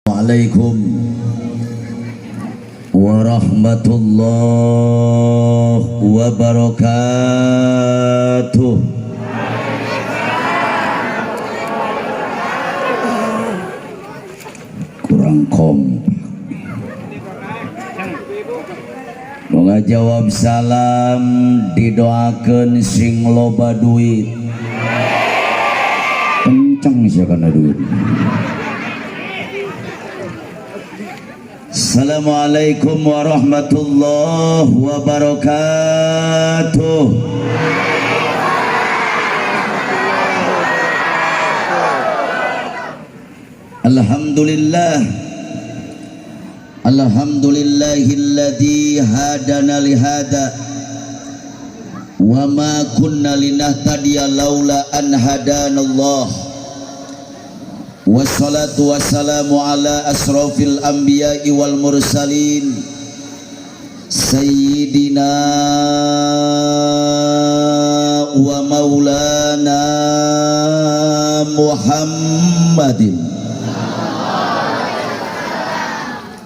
Assalamualaikum warahmatullahi wabarakatuh. Kurang kompak. Moga jawab salam didoakeun sing loba duit. Kenceng sih kana duit. Assalamualaikum warahmatullahi wabarakatuh. Alhamdulillah, alhamdulillahilladzi hadana lihada wa ma kunna linahtadiya laula an hadanallah. Wassalatu wassalamu ala asrafil anbiya'i wal mursalin sayyidina wa maulana Muhammadin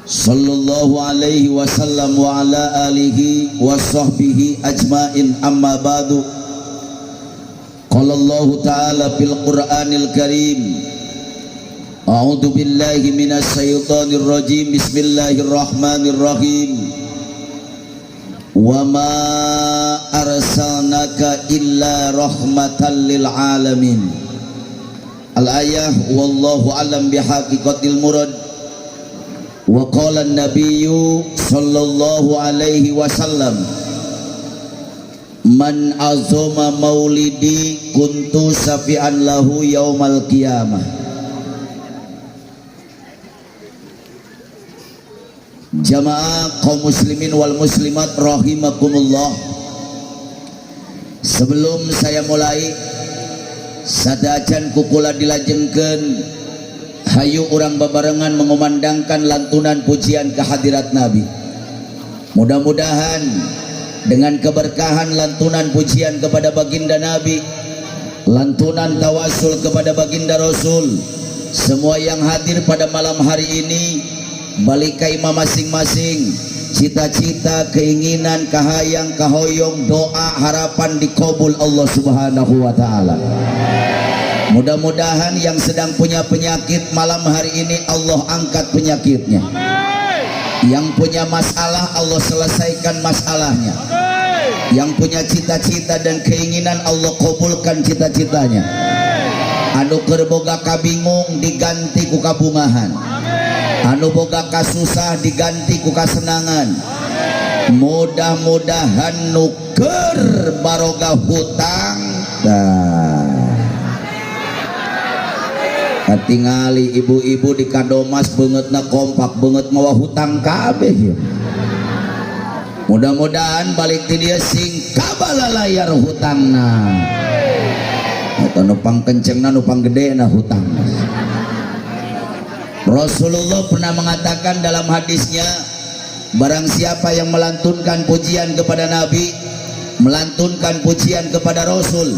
sallallahu alaihi wasallam wa ala alihi wa sahbihi ajmain, amma ba'du. Qala Allah ta'ala fil Qur'anil Karim, a'udzu billahi minasy syaithanir rajim, bismillahirrahmanirrahim. Wa ma arsalnaka illa rahmatan lil alamin. Al-ayah, wallahu alam bihaqiqatil murad. Wa qala an-nabiyyu sallallahu alaihi wasallam, man azama maulidi kuntu safi'an lahu yaumal qiyamah. Jamaah kaum muslimin wal muslimat rahimakumullah. Sebelum saya mulai, sadajan kukula dilajengkeun, hayu urang babarengan mengumandangkan lantunan pujian kehadirat Nabi. Mudah-mudahan dengan keberkahan lantunan pujian kepada baginda Nabi, lantunan tawasul kepada baginda Rasul, semua yang hadir pada malam hari ini balik ke imam masing-masing, cita-cita, keinginan, kahayang, kahoyong, doa, harapan dikabul Allah subhanahu wa ta'ala. Mudah-mudahan yang sedang punya penyakit malam hari ini Allah angkat penyakitnya. Yang punya masalah Allah selesaikan masalahnya. Yang punya cita-cita dan keinginan Allah kabulkan cita-citanya. Anu keur boga kabingung diganti ku kabungahan. Anu boga kasusah diganti ku kasenangan. Mudah-mudahan nuker baroga hutang katingali ibu-ibu di kadomas beungeutna kompak beungeut mawa hutang kabeh. Mudah-mudahan balik ti dieu sing kabalalayar hutangna. Eta nu pangkencengna nu panggedena hutangna. Rasulullah pernah mengatakan dalam hadisnya, barang siapa yang melantunkan pujian kepada Nabi, melantunkan pujian kepada Rasul,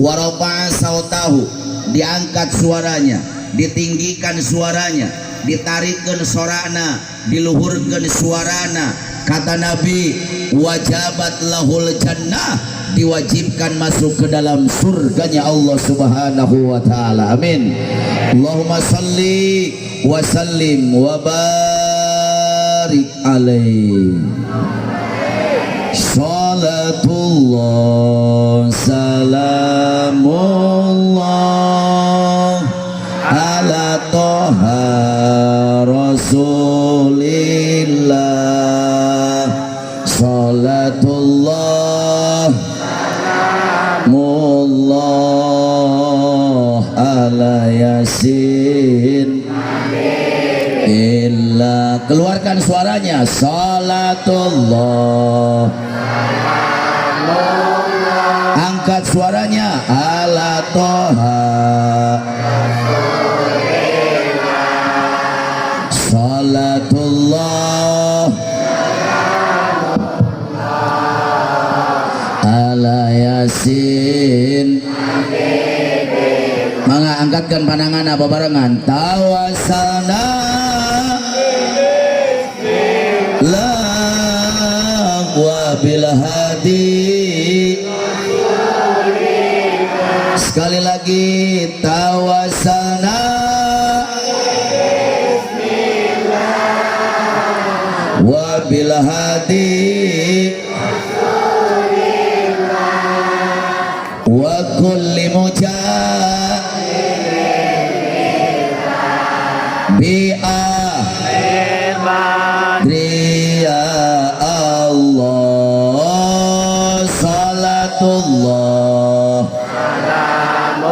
warafa'a sautahu, diangkat suaranya, ditinggikan suaranya, ditarikkan sorana, diluhurkan suarana, kata Nabi, wajabat lahul jannah, diwajibkan masuk ke dalam surganya Allah subhanahu wa ta'ala. Amin. Allahumma salli wa sallim wa barik alaihi. Salatullah salamullah ala toha rasulillah. Salatullah salamullah ala yasin illa. Keluarkan suaranya. Salatullah, angkat suaranya. Ala toha salatullah ala yasin. Mangga angkatkan pandangan apa barengan. Tawasalna bil hadi wa kulli mujahid ya Allah salatullah salamullah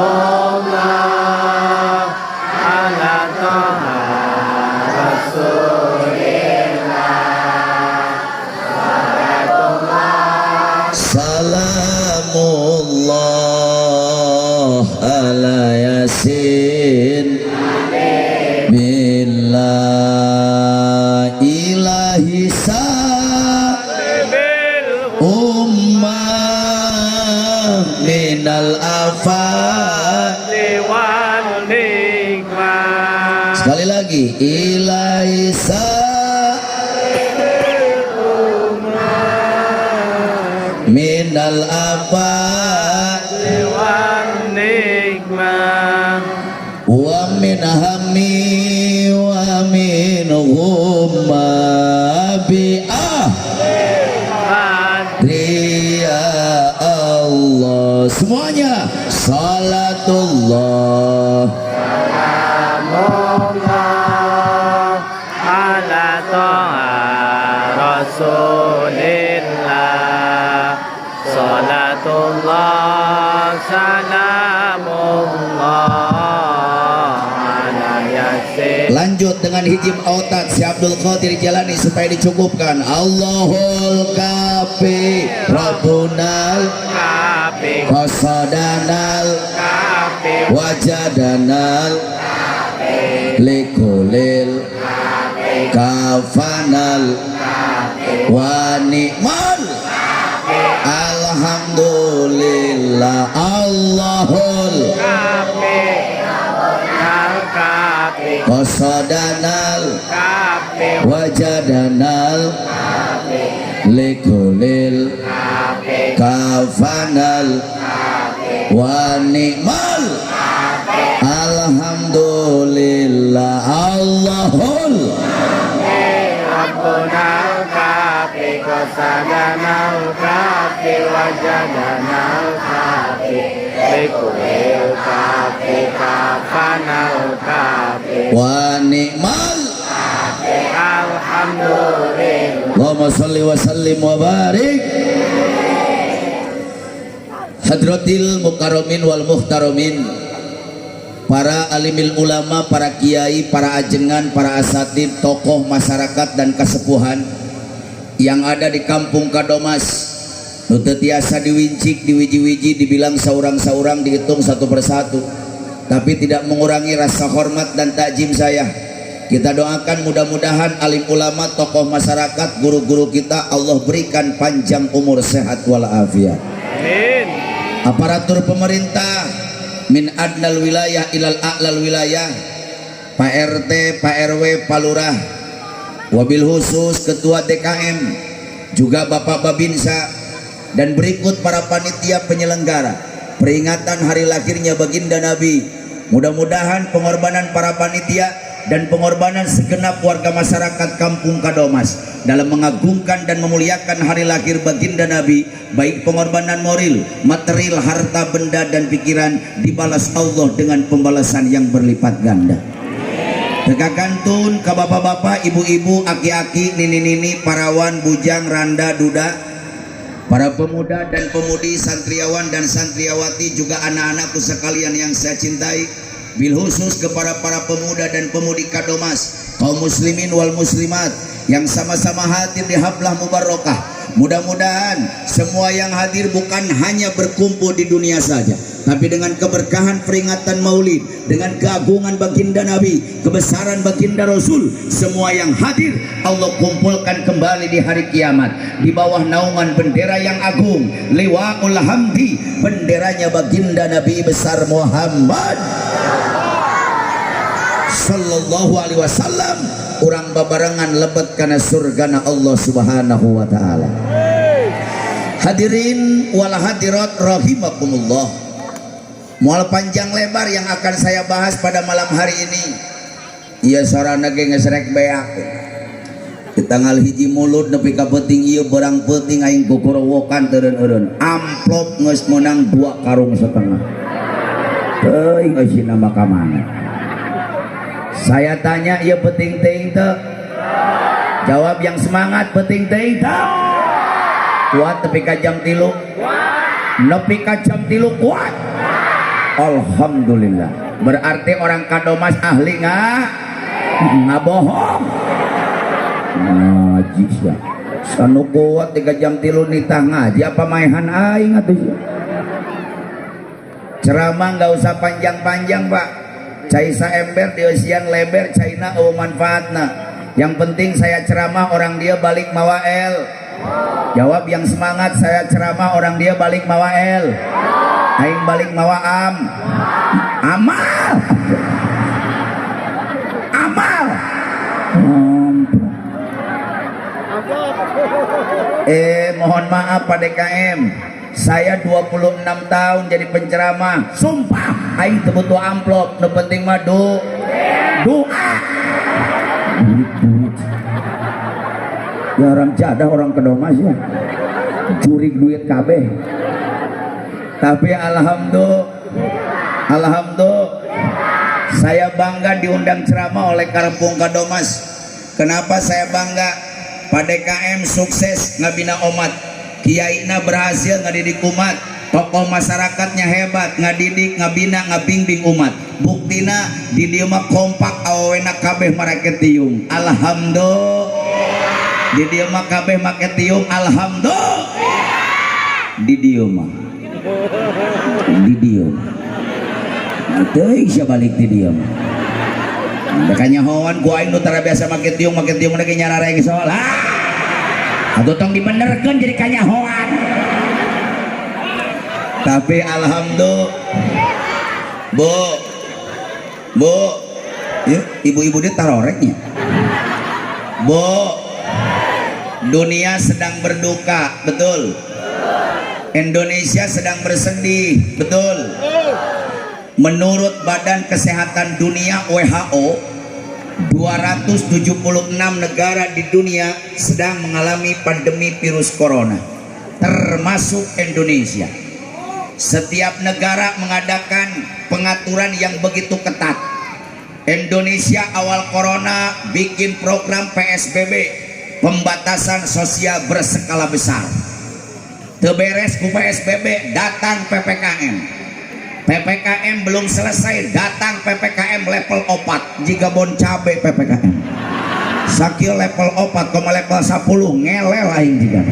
ala toha salamullah ala yasin billah ilahi ummah minal afat sekali lagi ilahi minal afat wa min hammi wa min ghumma bi'ah ya Allah semuanya salatullah salamullah ala toha rasulillah salatullah salamullah ala yasin. Lanjut dengan hijim autat si Abdul Qadir Jalani supaya dicukupkan. Allahul kafi Rabbunal kafi qasadanal kafi wajadanal likulil kafanal wa ni'mal alhamdulillah Allahul kafi qasadanal kafi wajadanal likulil kafanal wa ni'mal alhamdulillah Allahul Rabbunal kafi qasadanal kafi wajadanal kafi likulil kafi kafanal kafi wa ni'mal alhamdulillah. Allahumma salli wa sallim wa barik. Hadratil mukarramin wal muhtaramin, para alimil ulama, para kiai, para ajengan, para asatid, tokoh masyarakat dan kesepuhan yang ada di kampung Kadomas, nu teu tiasa diwincik, diwiji-wiji, dibilang saurang-saurang, dihitung satu persatu, tapi tidak mengurangi rasa hormat dan takjim saya. Kita doakan mudah-mudahan alim ulama, tokoh masyarakat, guru-guru kita Allah berikan panjang umur, sehat walafiat. Amin. Aparatur pemerintah min adnal wilayah ilal a'lal wilayah, Pak RT, Pak RW, Pak Lurah, wabil khusus Ketua TKM, juga Bapak Babinsa, dan berikut para panitia penyelenggara peringatan hari lahirnya baginda Nabi. Mudah-mudahan pengorbanan para panitia dan pengorbanan segenap warga masyarakat kampung Kadomas dalam mengagungkan dan memuliakan hari lahir baginda Nabi, baik pengorbanan moral, material, harta, benda, dan pikiran, dibalas Allah dengan pembalasan yang berlipat ganda. Tegakantun ke bapak-bapak, ibu-ibu, aki-aki, nini-nini, parawan, bujang, randa, duda, para pemuda dan pemudi, santriawan dan santriawati, juga anak-anakku sekalian yang saya cintai, bil khusus kepada para pemuda dan pemudi Kadomas, kaum muslimin wal muslimat yang sama-sama hadir di haflah mubarakah. Mudah-mudahan semua yang hadir bukan hanya berkumpul di dunia saja, tapi dengan keberkahan peringatan Maulid, dengan keagungan baginda Nabi, kebesaran baginda Rasul, semua yang hadir Allah kumpulkan kembali di hari kiamat di bawah naungan bendera yang agung, liwaul hamdi, benderanya baginda Nabi besar Muhammad sallallahu alaihi wasallam, urang babarengan lebet kana surgana Allah subhanahu wa ta'ala. Hadirin wal hadirat rahimakumullah, mual panjang lebar yang akan saya bahas pada malam hari ini. Iya, sarana ge ngesrek beak di tanggal hiji mulut nepi ka peuting ieu berang peuting aing kukurowokan teureun-eureun amplop geus menang 2 karung setengah teuing euy nama ka mana saya tanya ieu peuting teuing teu jawab yang semangat peuting teuing teu kuat nepi ka jam 3 nepi ka jam 3 kuat alhamdulillah berarti orang kadomas ahli ngabohong ngaji sia sanu kuat 3 jam 3 nitah ngaji apa maehan aing atuh ceramah nggak usah panjang-panjang Pak cai saember dieusian leber caina eueuh manfaatna yang penting saya ceramah orang dia balik mawael jawab yang semangat saya ceramah orang dia balik mawael aing balik mawaam amal mohon maaf Pak DKM saya 26 tahun jadi penceramah sumpah aing teu butuh amplop nu penting mah doa ya orang jadah orang kedomas ya jurig duit kabeh tapi alhamdulillah saya bangga diundang ceramah oleh Kampung Kadomas. Kenapa saya bangga? Pak DKM sukses ngabina umat, kiaina berhasil ngadidik umat, tokoh masyarakatnya hebat ngadidik, ngabina, ngabingbing umat. Buktina di dieu mah kompak awena kabeh make tiung. Alhamdulillah. Di dieu mah kabeh make tiung. Alhamdulillah. Di dieu mah. Di dieu. Teuing sia balik di dieu mah. Makanya hawan ku aing nu tara biasa make tiung make nyarareng soal. Atuh tong dibenerkeun jadi kanyahoan. Tapi alhamdulillah. Bu, ya, ibu-ibu dia taroreknya. Bu, dunia sedang berduka, betul. Indonesia sedang bersedih, betul. Menurut Badan Kesehatan Dunia WHO, 276 negara di dunia sedang mengalami pandemi virus corona, termasuk Indonesia. Setiap negara mengadakan pengaturan yang begitu ketat. Indonesia awal corona bikin program PSBB, pembatasan sosial berskala besar. Teberes ku PSBB, datang PPKM. PPKM belum selesai, datang PPKM level 4. Jika bon cabe PPKM sakil level 4 koma level 10 ngelel lain juga.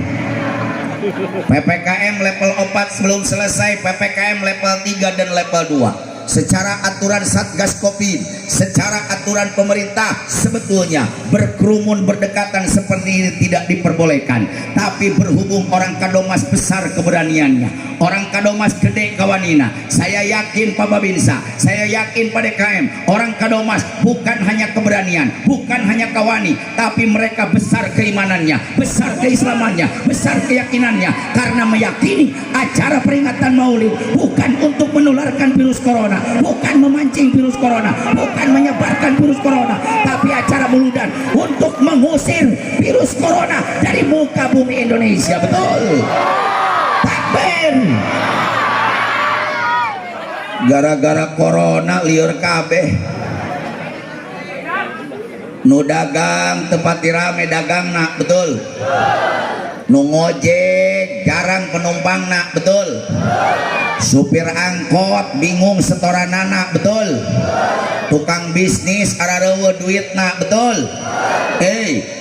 PPKM level 4 belum selesai, PPKM level 3 dan level 2. Secara aturan Satgas Covid, secara aturan pemerintah, sebetulnya berkerumun berdekatan seperti ini tidak diperbolehkan. Tapi berhubung orang Kadomas besar keberaniannya, orang Kadomas gede kawanina, saya yakin Pak Babinsa, saya yakin Pak DKM, orang Kadomas bukan hanya keberanian, bukan hanya kawani, tapi mereka besar keimanannya, besar keislamannya, besar keyakinannya, karena meyakini acara peringatan Maulid bukan untuk menularkan virus corona, bukan memancing virus corona, bukan menyebarkan virus corona, tapi acara muludan untuk mengusir virus corona dari muka bumi Indonesia. Betul. Takbir. Gara-gara corona liur kabeh. Nu dagang tempat rame dagang nak, betul. Nu ngojek jarang penumpang nak, betul. Supir angkot bingung setoran anak, betul. Tukang bisnis ararewe duit nak, betul.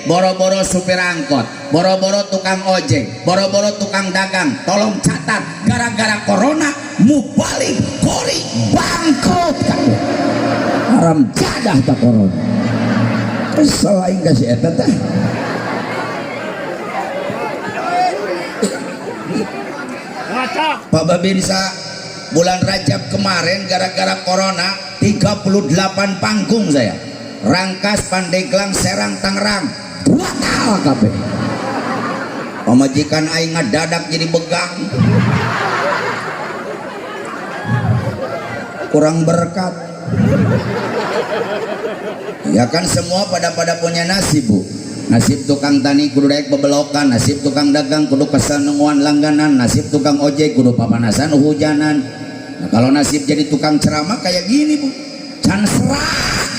Boro-boro supir angkot, boro-boro tukang ojek, boro-boro tukang dagang, tolong catat, gara-gara corona mubalik kori bangkrut. Haram jadah tak corona. Selain kasih eta teh. Pak Babinsa, bulan Rajab kemarin gara-gara corona 38 panggung saya. Rangkas, Pandeglang, Serang, Tangerang, 2 tahun kabeh. Pemajikan aing ngadadak jadi begang. Kurang berkat. Ya kan semua pada punya nasib, Bu. nasib tukang tani kudu daek bebelokan, nasib tukang dagang kudu kesenenguan langganan, nasib tukang ojek kudu papanasan hujanan. Nah, kalau nasib jadi tukang ceramah kayak gini bu, can serak,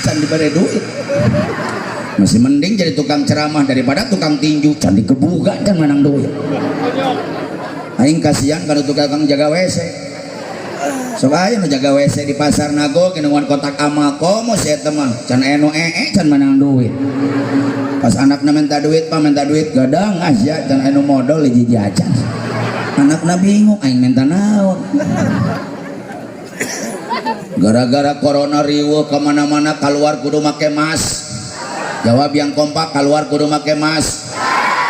can diberi duit. Masih mending jadi tukang ceramah daripada tukang tinju, can dikebuka dan menang duit. Aing kasihan kalau tukang jaga WC. Soalnya nu jaga WC di pasar nago kenemuan kotak amal komo saya teman can eno can menang duit. Pas anaknya minta duit pak minta duit gadang aja can eno modal hiji jajan. Anaknya bingung aing minta naon. Gara-gara corona riweuh kemana-mana keluar kudu make mask. Jawab yang kompak, keluar kudu make mask.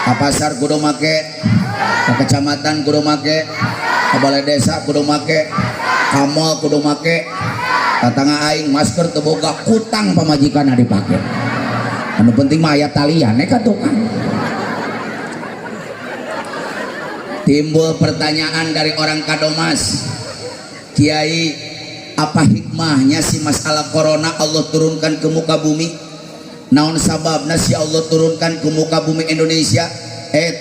Ke pasar kudu make, ke kecamatan kudu make, ke balai desa kudu make, ke mall kudu make. Katanga aing masker teu boga kutang pamajikanna dipake. Anu penting mah aya talian ka tukang. Timbul pertanyaan dari orang Kadomas, Kiai, apa hikmahnya si masalah corona Allah turunkan ke muka bumi? Naon sababna si Allah turunkan ke muka bumi Indonesia?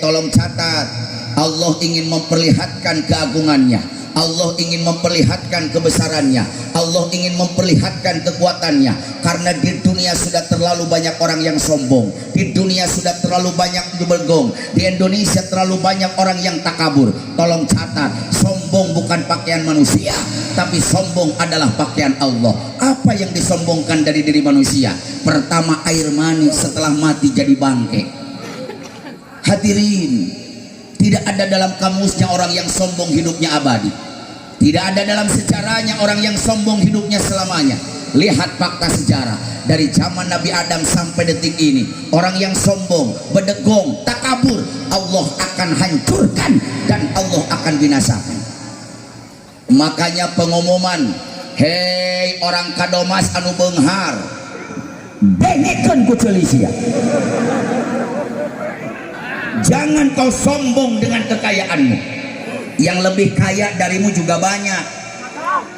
Tolong catat, Allah ingin memperlihatkan keagungannya, Allah ingin memperlihatkan kebesarannya, Allah ingin memperlihatkan kekuatannya. Karena di dunia sudah terlalu banyak orang yang sombong, di dunia sudah terlalu banyak bergong, di Indonesia terlalu banyak orang yang takabur. Tolong catat, sombong bukan pakaian manusia, tapi sombong adalah pakaian Allah. Apa yang disombongkan dari diri manusia? Pertama air mani, setelah mati jadi bangke. Hadirin, tidak ada dalam kamusnya orang yang sombong hidupnya abadi. Tidak ada dalam sejarahnya orang yang sombong hidupnya selamanya. Lihat fakta sejarah dari zaman Nabi Adam sampai detik ini, orang yang sombong, bedegong, takabur, Allah akan hancurkan dan Allah akan binasakan. Makanya pengumuman, hei orang Kadomas anu beunghar, benekeun ku Celisia. Jangan kau sombong dengan kekayaanmu. Yang lebih kaya darimu juga banyak.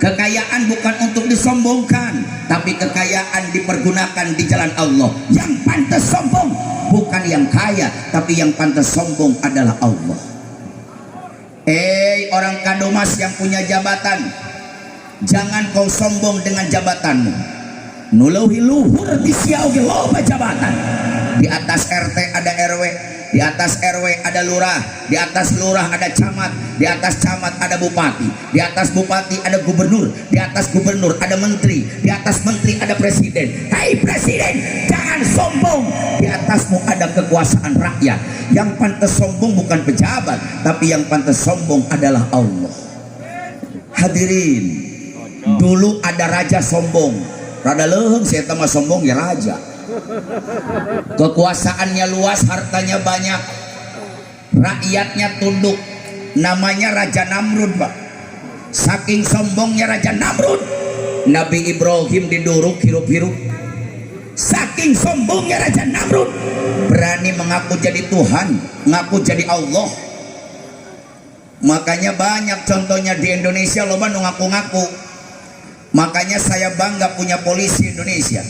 Kekayaan bukan untuk disombongkan, tapi kekayaan dipergunakan di jalan Allah. Yang pantas sombong bukan yang kaya, tapi yang pantas sombong adalah Allah. Orang Kadomas yang punya jabatan, jangan kau sombong dengan jabatanmu. Nuluhi luhur di siauge loba jabatan. Di atas RT ada RW, di atas RW ada lurah, di atas lurah ada camat, di atas camat ada bupati, di atas bupati ada gubernur, di atas gubernur ada menteri, di atas menteri ada presiden. Hai presiden, jangan sombong. Di atasmu ada kekuasaan rakyat. Yang pantas sombong bukan pejabat, tapi yang pantas sombong adalah Allah. Hadirin, dulu ada raja sombong, rada leuheung saya mah sombong ya raja. Kekuasaannya luas, hartanya banyak, rakyatnya tunduk. Namanya Raja Namrud, Pak. Saking sombongnya Raja Namrud, Nabi Ibrahim diduruk hirup-hirup. Saking sombongnya Raja Namrud, berani mengaku jadi Tuhan, mengaku jadi Allah. Makanya banyak contohnya di Indonesia loba nu ngaku-ngaku. Makanya saya bangga punya polisi Indonesia.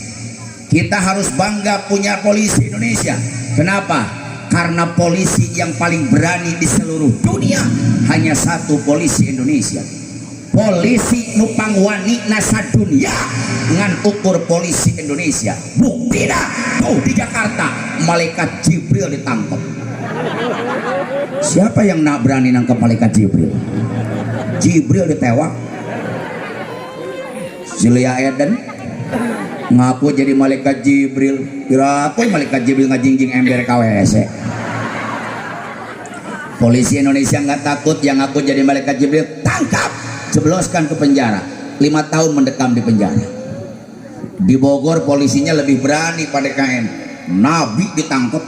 Kita harus bangga punya polisi Indonesia. Kenapa? Karena polisi yang paling berani di seluruh dunia hanya satu, polisi Indonesia. Polisi nupang wani nasa dunia ngan ukur polisi Indonesia. Buktina tuh di Jakarta malaikat Jibril ditangkap. Siapa yang nak berani nangkep malaikat Jibril? Jibril ditewak. Julia Eden ngaku jadi malaikat Jibril. Kira aku malaikat Jibril ngajingjing ember KWC. Polisi Indonesia nggak takut, yang ngaku jadi malaikat Jibril tangkap, jebloskan ke penjara. 5 tahun mendekam di penjara. Di Bogor polisinya lebih berani pada KM. Nabi ditangkap.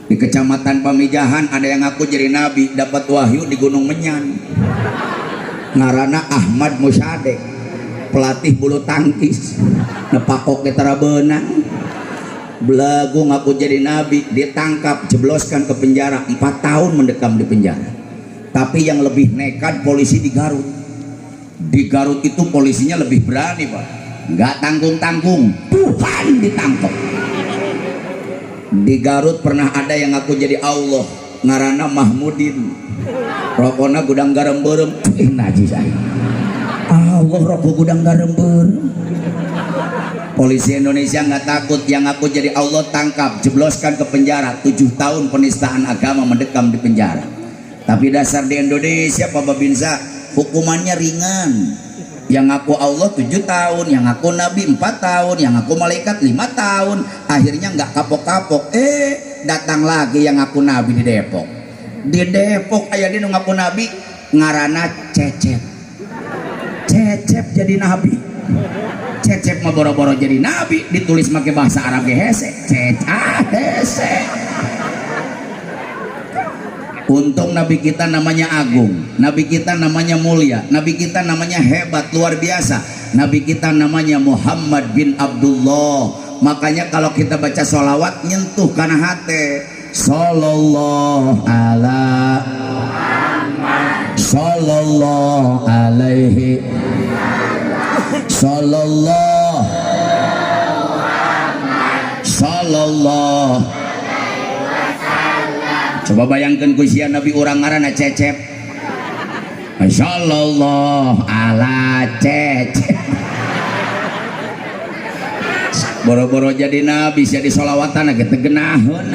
Di kecamatan Pamijahan ada yang ngaku jadi nabi, dapat wahyu di Gunung Menyan. Ngarana Ahmad Musyadek, pelatih bulu tangkis, nepakok di Tarabenang. Belagu ngaku jadi nabi, ditangkap, jebloskan ke penjara. 4 tahun mendekam di penjara. Tapi yang lebih nekat polisi di Garut. Di Garut itu polisinya lebih berani, Pak. Nggak tanggung-tanggung, Tuhan ditangkap. Di Garut pernah ada yang ngaku jadi Allah, ngarana Mahmudin, rokona gudang garam berem. Najis Allah rokok gudang garam berem. Polisi Indonesia nggak takut, yang ngaku jadi Allah tangkap, jebloskan ke penjara 7 tahun penistaan agama, mendekam di penjara. Tapi dasar di Indonesia Pak Babinsa, hukumannya ringan. Yang ngaku Allah 7 tahun, yang ngaku Nabi 4 tahun, yang ngaku malaikat 5 tahun. Akhirnya nggak kapok-kapok. Datang lagi yang ngaku Nabi di Depok. Di Depok ayah dia ngaku Nabi, ngarana Cecep. Cecep jadi Nabi. Cecep mah boro-boro jadi Nabi, ditulis pakai bahasa Arab hese. Hese. Untung Nabi kita namanya agung, Nabi kita namanya mulia, Nabi kita namanya hebat, luar biasa. Nabi kita namanya Muhammad bin Abdullah. Makanya kalau kita baca sholawat nyentuh karena hati. Sallallahu ala Muhammad, sallallahu alaihi, sallallahu sallallahu. Coba bayangkan kusia Nabi orang ngaranna Cecep. Masyaallah ala Cecep. Boro-boro jadi Nabi sia di sholawatan ge teu geunaheun.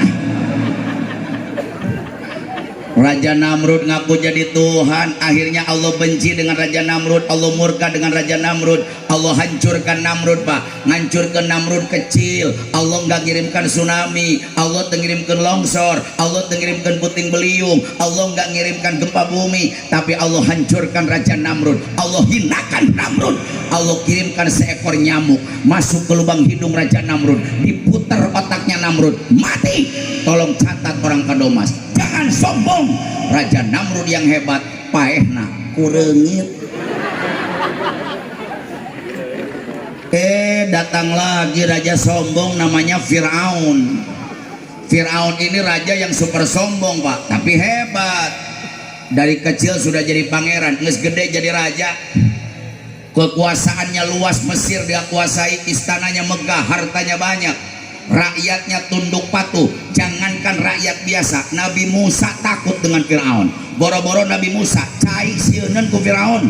Raja Namrud ngaku jadi Tuhan, akhirnya Allah benci dengan Raja Namrud, Allah murka dengan Raja Namrud, Allah hancurkan Namrud Pak, ngancurkan Namrud kecil. Allah nggak ngirimkan tsunami, Allah tengirimkan longsor, Allah tengirimkan puting beliung, Allah nggak ngirimkan gempa bumi, tapi Allah hancurkan Raja Namrud, Allah hinakan Namrud, Allah kirimkan seekor nyamuk masuk ke lubang hidung Raja Namrud, diputar otaknya Namrud, mati. Tolong catat orang Kadomas, jangan sombong. Raja Namrud yang hebat, paehna kureungit. Datang lagi raja sombong namanya Fir'aun. Fir'aun ini raja yang super sombong Pak, tapi hebat. Dari kecil sudah jadi pangeran, geus gede jadi raja. Kekuasaannya luas, Mesir dia kuasai, istananya megah, hartanya banyak, rakyatnya tunduk patuh. Jangankan rakyat biasa, Nabi Musa takut dengan Fir'aun. Boro-boro Nabi Musa cai sieuneun ku Fir'aun.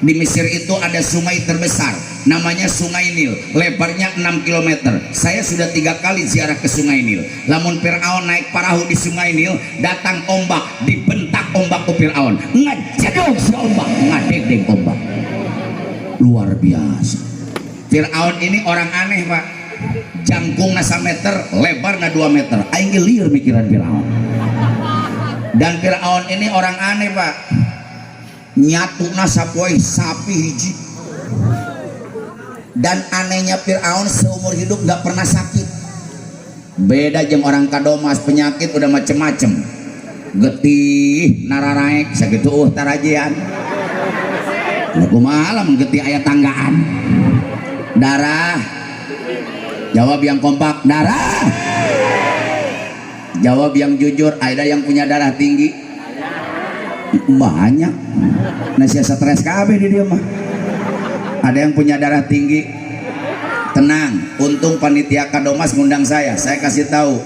Di Mesir itu ada sungai terbesar, namanya Sungai Nil, lebarnya 6 km. Saya sudah 3 kali ziarah ke Sungai Nil. Lamun Fir'aun naik perahu di Sungai Nil, datang ombak, dibentak ombak ke Fir'aun, ngejedog si ombak, ngadeg-deg ombak. Luar biasa. Fir'aun ini orang aneh Pak, jangkung nasa meter, lebar na 2 meter. Aing lieur mikiran Fir'aun. Dan Fir'aun ini orang aneh Pak, nyatu nasa poe sapi hiji. Dan anehnya Fir'aun seumur hidup gak pernah sakit. Beda jeung orang Kadomas, penyakit udah macem-macem, getih nararaek sakitu tarajian. Aku malam getih aya tanggaan. Darah, jawab yang kompak, darah. Jawab yang jujur, ada yang punya darah tinggi? Banyak. Nasi stres kabeh di dia mah. Ada yang punya darah tinggi? Tenang, untung panitia Kadomas ngundang saya kasih tahu,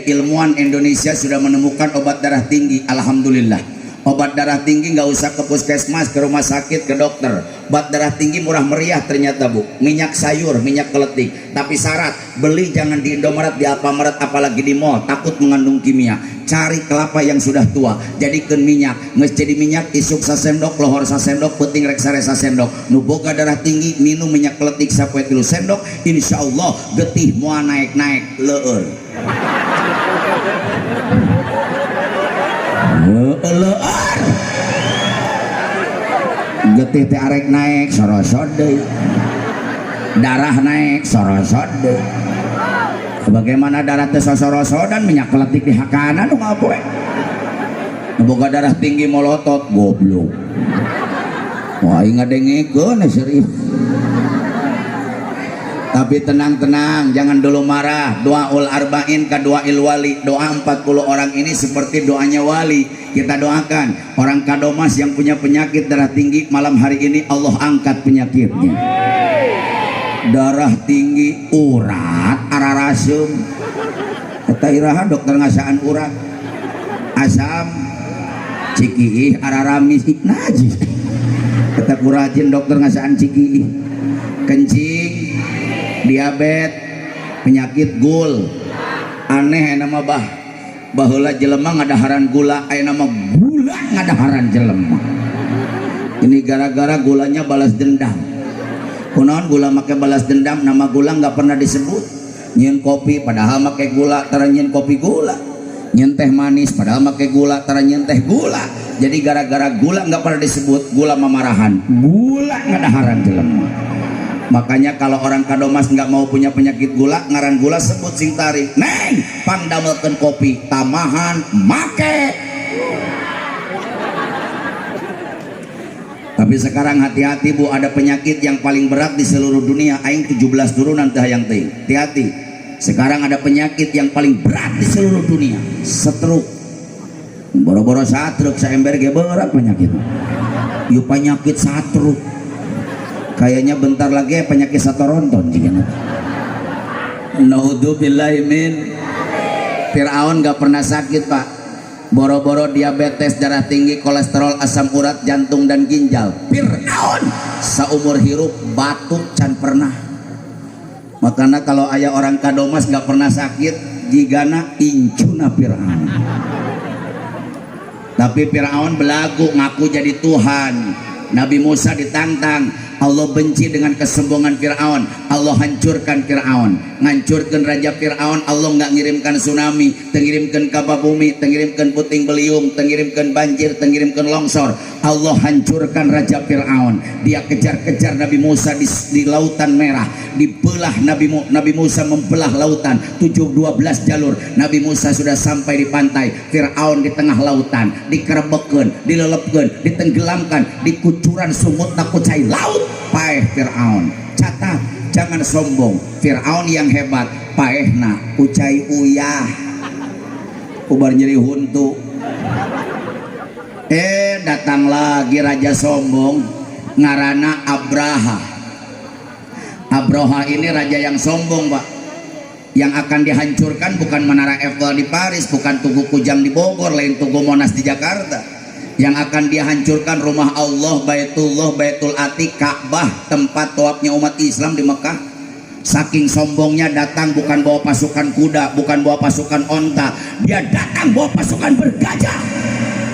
ilmuwan Indonesia sudah menemukan obat darah tinggi. Alhamdulillah. Obat darah tinggi nggak usah ke puskesmas, ke rumah sakit, ke dokter. Obat darah tinggi murah meriah ternyata Bu. Minyak sayur, minyak keletik. Tapi syarat, beli jangan di Indomaret, di Alfamart, apalagi di mall, takut mengandung kimia. Cari kelapa yang sudah tua, jadikan minyak. Nges jadi minyak, isuk sasendok, lohor sasendok, puting reksare sasendok. Nu boga darah tinggi, minum minyak keletik sapoe 3 sendok. Insya Allah getih moal naik-naik leueur. Getih teh arek naik sorosot deui, darah naik sorosot deui. Bagaimana darah teh sosorosodan, minyak keletik di hakana nu ngapoe. Boga darah tinggi molotot goblok. Wah aing ngadengkeun serius. Tapi tenang-tenang, jangan dulu marah. Doaul arba'in ka doail wali. Doa 40 orang ini seperti doanya wali. Kita doakan orang Kadomas yang punya penyakit darah tinggi, malam hari ini Allah angkat penyakitnya. Darah tinggi, urat, ararasum. tairaha dokter ngasaan urang asam cikiih ararami naji kata kurajin dokter ngasaan cikiih kencing diabetes penyakit gul aneh nama baheula jelema ngadaharan gula aya nama gula ngadaharan jelema ini gara-gara gulanya balas dendam kunaon gula make balas dendam nama gula nggak pernah disebut nyen kopi padahal make gula tara nyen kopi gula nyen teh manis padahal make gula tara nyen teh gula jadi gara-gara gula nggak pernah disebut gula mamarahan gula ngadaharan jelema makanya kalau orang kadomas nggak mau punya penyakit gula ngaran gula sebut sing tari neng pangdamelkeun kopi tamahan make. Tapi sekarang hati-hati Bu, ada penyakit yang paling berat di seluruh dunia aing 17 turunan teh hayang teh hati-hati sekarang ada penyakit yang paling berat di seluruh dunia stroke boro-boro satruk saember ge berat penyakit yuk penyakit satruk kayaknya bentar lagi penyakit satoronton jika naudzubillahi min Fir'aun gak pernah sakit Pak boro-boro diabetes darah tinggi kolesterol asam urat jantung dan ginjal Fir'aun saumur hirup batuk can pernah makanya kalau ayah orang kadomas gak pernah sakit jigana incuna Fir'aun tapi Fir'aun belagu ngaku jadi Tuhan Nabi Musa ditantang Allah benci dengan kesombongan Fir'aun Allah hancurkan Fir'aun ngancurkan Raja Fir'aun Allah nggak ngirimkan tsunami tengirimkan kaba bumi tengirimkan puting beliung tengirimkan banjir tengirimkan longsor Allah hancurkan Raja Fir'aun dia kejar-kejar Nabi Musa di lautan merah dibelah Nabi Musa membelah lautan 12 jalur Nabi Musa sudah sampai di pantai Fir'aun di tengah lautan dikerebekkeun dilelepkeun ditenggelamkan dikucuran sumut nakucai laut paeh Fir'aun catat jangan sombong Fir'aun yang hebat paehna ucai uyah ubar nyeri huntu datang lagi raja sombong ngarana Abraha ini raja yang sombong Pak yang akan dihancurkan bukan menara Eiffel di Paris bukan Tugu Kujang di Bogor lain Tugu Monas di Jakarta yang akan dihancurkan rumah Allah Baitullah Baitul Atiq Ka'bah tempat tawafnya umat Islam di Mekah saking sombongnya datang bukan bawa pasukan kuda bukan bawa pasukan onta dia datang bawa pasukan bergajah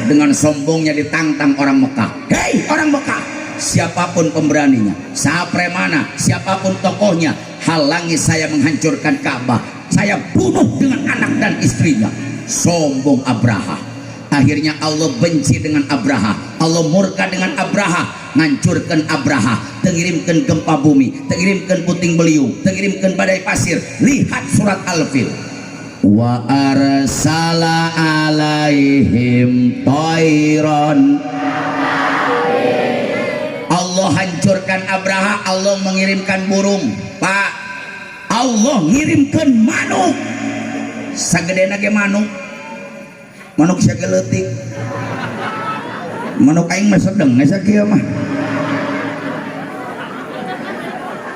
dengan sombongnya ditantang orang Mekah hei orang Mekah siapapun pemberaninya sapremana siapapun tokohnya halangi saya menghancurkan Ka'bah saya bunuh dengan anak dan istrinya sombong Abraha akhirnya Allah benci dengan Abraha Allah murka dengan Abraha ngancurkan Abraha tengirimkan gempa bumi tengirimkan puting beliung tengirimkan badai pasir lihat surat Al-Fil wa arsala alaihim tayran Allah hancurkan Abraha Allah mengirimkan burung Pak Allah ngirimkan manuk sagedena ge manuk sageletik manuk aing mah sedeng ngesa kieu mah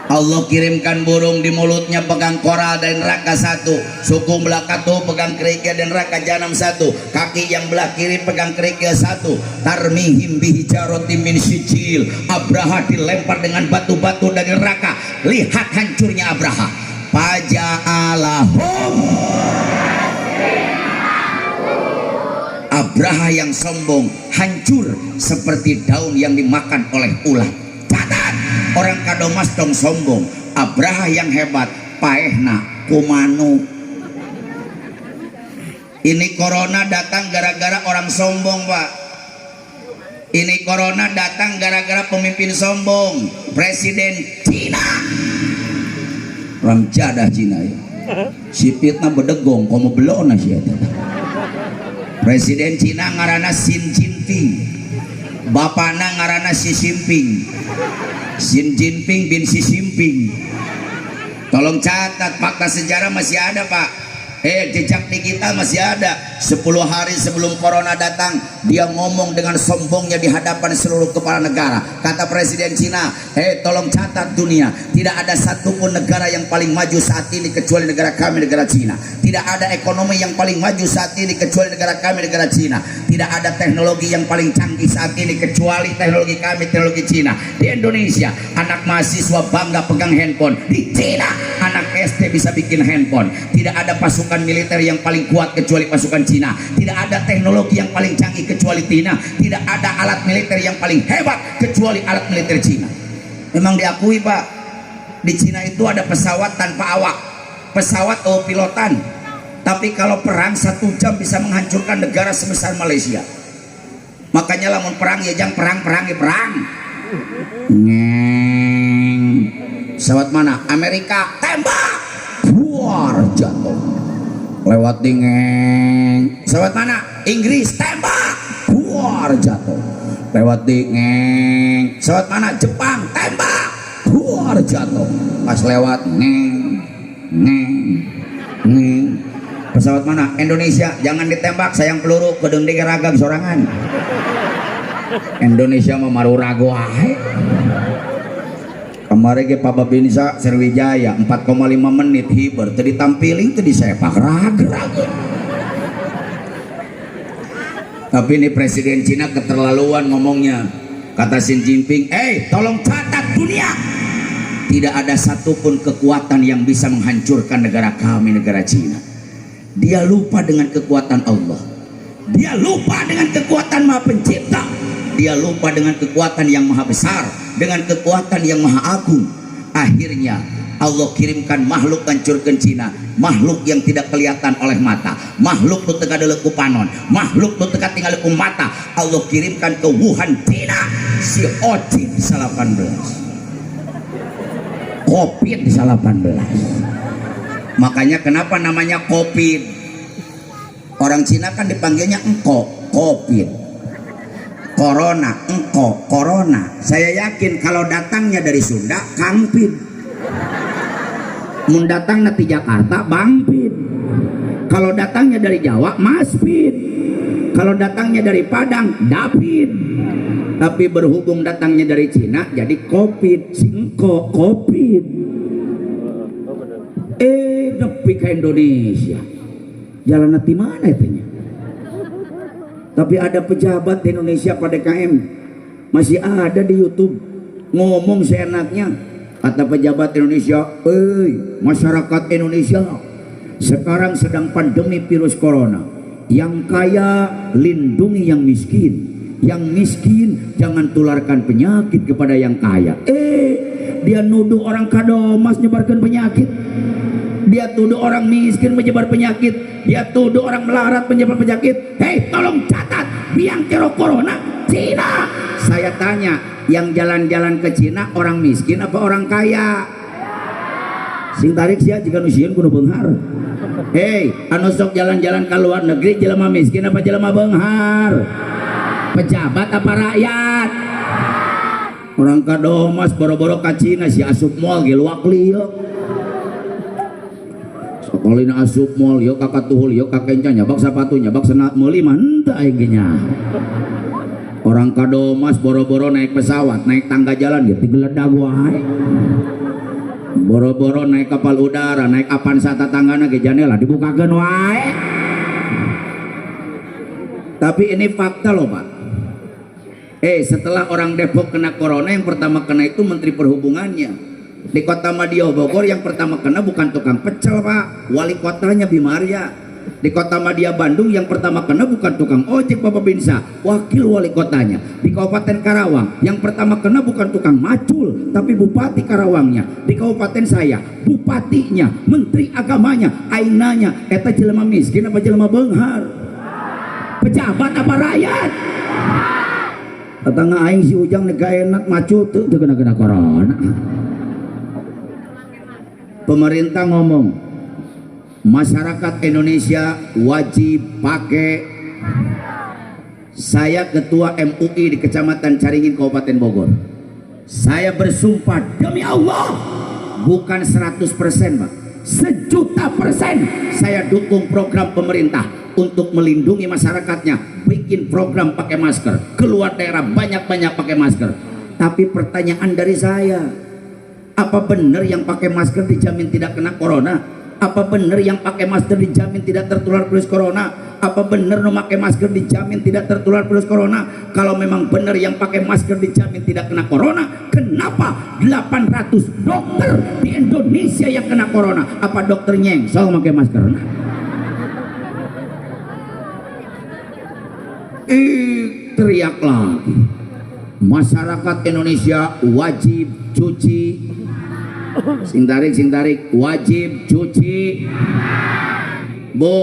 Allah kirimkan burung di mulutnya pegang koral dan neraka satu suku belah katu pegang kerikil dan neraka jahanam satu kaki yang belah kiri pegang kerikil satu tarmihim bihijarotim min sijil Abraha dilempar dengan batu-batu dari neraka lihat hancurnya Abraha paja'alahum Abraha yang sombong hancur seperti daun yang dimakan oleh ulat catat orang kadomas dong sombong Abraha yang hebat paehna kumanu ini corona datang gara-gara orang sombong Pak ini corona datang gara-gara pemimpin sombong Presiden Cina orang jadah Cina ya si fitnah bedegong komo belona sih Presiden Cina ngarana Xi Jinping bapana ngarana Xi Jinping bin Xi Jinping tolong catat fakta sejarah masih ada Pak Jejak digital masih ada. 10 hari sebelum corona datang, dia ngomong dengan sombongnya di hadapan seluruh kepala negara. Kata Presiden Cina, tolong catat dunia, tidak ada satupun negara yang paling maju saat ini kecuali negara kami, negara Cina. Tidak ada ekonomi yang paling maju saat ini kecuali negara kami, negara Cina. Tidak ada teknologi yang paling canggih saat ini kecuali teknologi kami, teknologi Cina. Di Indonesia, anak mahasiswa bangga pegang handphone. Di Cina, anak SD bisa bikin handphone. Tidak ada pasukan militer yang paling kuat kecuali pasukan Cina. Tidak ada teknologi yang paling canggih kecuali Cina. Tidak ada alat militer yang paling hebat kecuali alat militer Cina. Memang diakui Pak, di Cina itu ada pesawat tanpa awak, pesawat pilotan. Tapi kalau perang 1 jam bisa menghancurkan negara sebesar Malaysia. Makanya lamun perang ya jangan perang ya perang. Pesawat mana? Amerika, tembak, buar, jatuh. Lewat dingeng. Pesawat mana? Inggris, tembak, buar, jatuh. Lewat dingeng. Pesawat mana? Jepang, tembak, buar, jatuh. Pas lewat ngeng. Pesawat mana? Indonesia, jangan ditembak, sayang peluru, kedeng digeragak sorangan. Indonesia mah marurago ae. Kemarin ke Pak Babinsa Sriwijaya 4,5 menit hiber tadi tampilin tadi sepak raga. Tapi ini Presiden Cina keterlaluan ngomongnya. Kata Xi Jinping, tolong catat dunia, tidak ada satupun kekuatan yang bisa menghancurkan negara kami, negara Cina. Dia lupa dengan kekuatan Allah. Dia lupa dengan kekuatan Maha Pencipta. Dia lupa dengan kekuatan yang maha besar, dengan kekuatan yang maha agung. Akhirnya Allah kirimkan makhluk hancurkan Cina, makhluk yang tidak kelihatan oleh mata, makhluk nu teka deleku panon, makhluk nu teka tinggal ku mata. Allah kirimkan ke Wuhan, Cina, si Ocin 18, Covid 18. Makanya kenapa namanya Covid? Orang Cina kan dipanggilnya engko, Covid. Corona, engko, corona. Saya yakin kalau datangnya dari Sunda, Kangpin. Mun datang nanti Jakarta, Bangpin. Kalau datangnya dari Jawa, Maspin. Kalau datangnya dari Padang, Dapin. Tapi berhubung datangnya dari Cina, jadi Covid, si engko, Covid. Nepi ke Indonesia. Jalan nanti mana itunya? Tapi ada pejabat di Indonesia pada KM masih ada di YouTube ngomong seenaknya. Kata pejabat Indonesia, masyarakat Indonesia sekarang sedang pandemi virus corona. Yang kaya lindungi yang miskin, yang miskin jangan tularkan penyakit kepada yang kaya. Dia nuduh orang kadomas nyebarkan penyakit. Dia tuduh orang miskin menyebar penyakit. Dia tuduh orang melarat menyebar penyakit. Tolong catat, biang kerok corona Cina. Saya tanya, yang jalan-jalan ke Cina orang miskin apa orang kaya? Sing tarik sia jika nusieun kudu beunghar. Anu sok jalan-jalan ke luar negeri jelema miskin apa jelema beunghar? Pejabat apa rakyat? Orang kadomas boro-boro ka Cina si asup mall ge luak liuk. Paling asup mall yuk kakak tuhul yuk kakeknya nyabak sepatunya bak senat meuli mah henteu aingnya. Orang kadomas boro-boro naik pesawat, naik tangga jalan gitu digeledag wae. Boro-boro naik kapal udara, naik Avanza tanggana ge janela dibukakeun wae. Tapi ini fakta loh Pak. Setelah orang Depok kena corona, yang pertama kena itu Menteri Perhubungannya. Di kota Madio Bogor yang pertama kena bukan tukang pecel Pak, wali kotanya Bimaria. Di kota Madia Bandung yang pertama kena bukan tukang ojek Bapak Binsa, wakil wali kotanya. Di Kabupaten Karawang yang pertama kena bukan tukang macul, tapi bupati Karawangnya. Di kabupaten saya, bupatinya, menteri agamanya, ainanya, eta jelema miskin apa jelema beunghar? Pejabat apa rakyat? Tetangga aing si Ujang nega enak macul tuh kena corona. Pemerintah ngomong masyarakat Indonesia wajib pakai. Saya ketua MUI di Kecamatan Caringin Kabupaten Bogor, saya bersumpah demi Allah bukan 100% Pak, 1.000.000% saya dukung program pemerintah untuk melindungi masyarakatnya, bikin program pakai masker, keluar daerah banyak-banyak pakai masker. Tapi pertanyaan dari saya, apa benar yang pakai masker dijamin tidak kena corona? Apa benar yang pakai masker dijamin tidak tertular virus corona? Apa benar memakai masker dijamin tidak tertular virus corona? Kalau memang benar yang pakai masker dijamin tidak kena corona, kenapa 800 dokter di Indonesia yang kena corona? Apa dokter nyengsel pakai masker? Teriak lagi. Masyarakat Indonesia wajib cuci. Sing tarik, wajib cuci. Bu,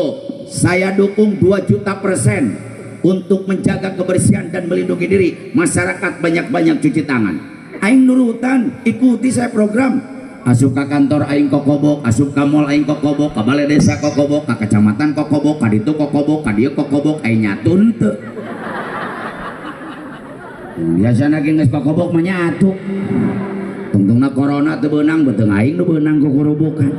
saya dukung 2.000.000% untuk menjaga kebersihan dan melindungi diri. Masyarakat banyak-banyak cuci tangan. Aing nurutan, ikuti saya program. Asup ke kantor aing kokobok, asup ke mall aing kokobok, ke balai desa kokobok, ke kecamatan kokobok, ka ditu kokobok, ka dieu kokobok, aing nyatun teu. Biasana ge geus kokobok mah nyatu. Tungtungna corona teu beunang, beuteung aing nu beunang kukurubukan.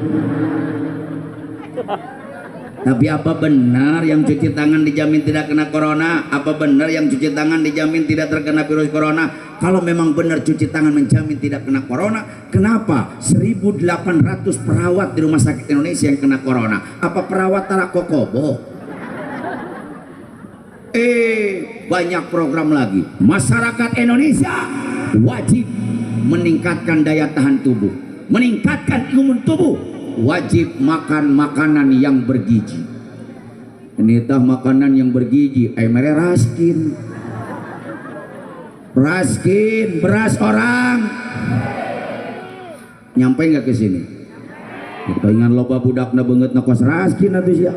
Tapi apa benar yang cuci tangan dijamin tidak kena corona? Apa benar yang cuci tangan dijamin tidak terkena virus corona? Kalau memang benar cuci tangan menjamin tidak kena corona, kenapa 1.800 perawat di rumah sakit Indonesia yang kena corona? Apa perawat tara kokobo? Banyak program lagi. Masyarakat Indonesia wajib meningkatkan daya tahan tubuh, meningkatkan imun tubuh, wajib makan makanan yang bergizi. Ini tah makanan yang bergizi, mere raskin, beras orang. Nyampe nggak ke sini? Kita ingat loba budakna beungeut na kos raskin atuh sia.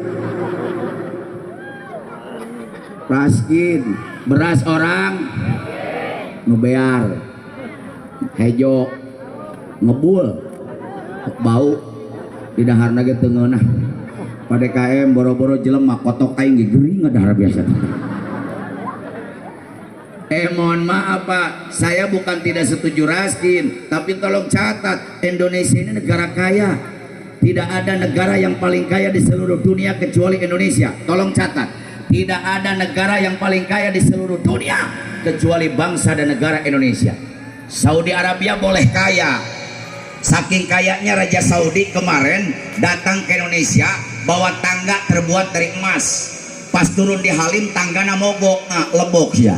Raskin, beras orang, nu bear, hejo, ngebul, bau, di daharna ge teu ngeunah. PDKM boro-boro jelema kotok aing ge geuring ngadahar biasa. Mohon maaf Pak, saya bukan tidak setuju raskin, tapi tolong catat, Indonesia ini negara kaya. Tidak ada negara yang paling kaya di seluruh dunia kecuali Indonesia. Tolong catat. Tidak ada negara yang paling kaya di seluruh dunia kecuali bangsa dan negara Indonesia. Saudi Arabia boleh kaya. Saking kayanya Raja Saudi kemarin datang ke Indonesia bawa tangga terbuat dari emas. Pas turun di Halim tanggana mogok, lebok ya.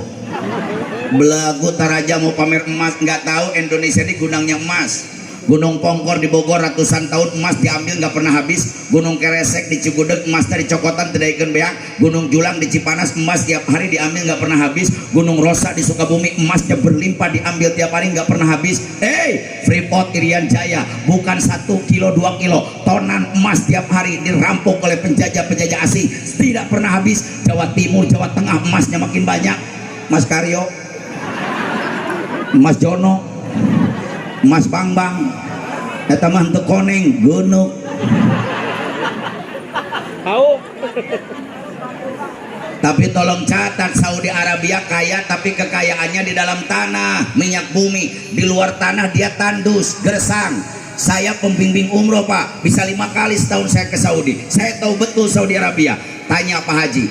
Belagu taraja mau pamer emas, nggak tahu Indonesia ini gudangnya emas. Gunung Pongkor di Bogor ratusan tahun emas diambil nggak pernah habis. Gunung Keresek di Cigudeg emas dari Cokotan tidak beak. Gunung Julang di Cipanas emas tiap hari diambil nggak pernah habis. Gunung Rosa di Sukabumi emasnya berlimpah diambil tiap hari nggak pernah habis. Freeport Irian Jaya bukan 1 kilo 2 kilo tonan emas tiap hari dirampok oleh penjajah-penjajah asing tidak pernah habis. Jawa Timur, Jawa Tengah emasnya makin banyak. Mas Karyo, Mas Jono, Mas Bambang, eta mah teu koneng geuneuh. Tapi tolong catat, Saudi Arabia kaya tapi kekayaannya di dalam tanah, minyak bumi. Di luar tanah dia tandus, gersang. Saya pembimbing umroh Pak, bisa 5 kali setahun saya ke Saudi. Saya tahu betul Saudi Arabia. Tanya Pak Haji,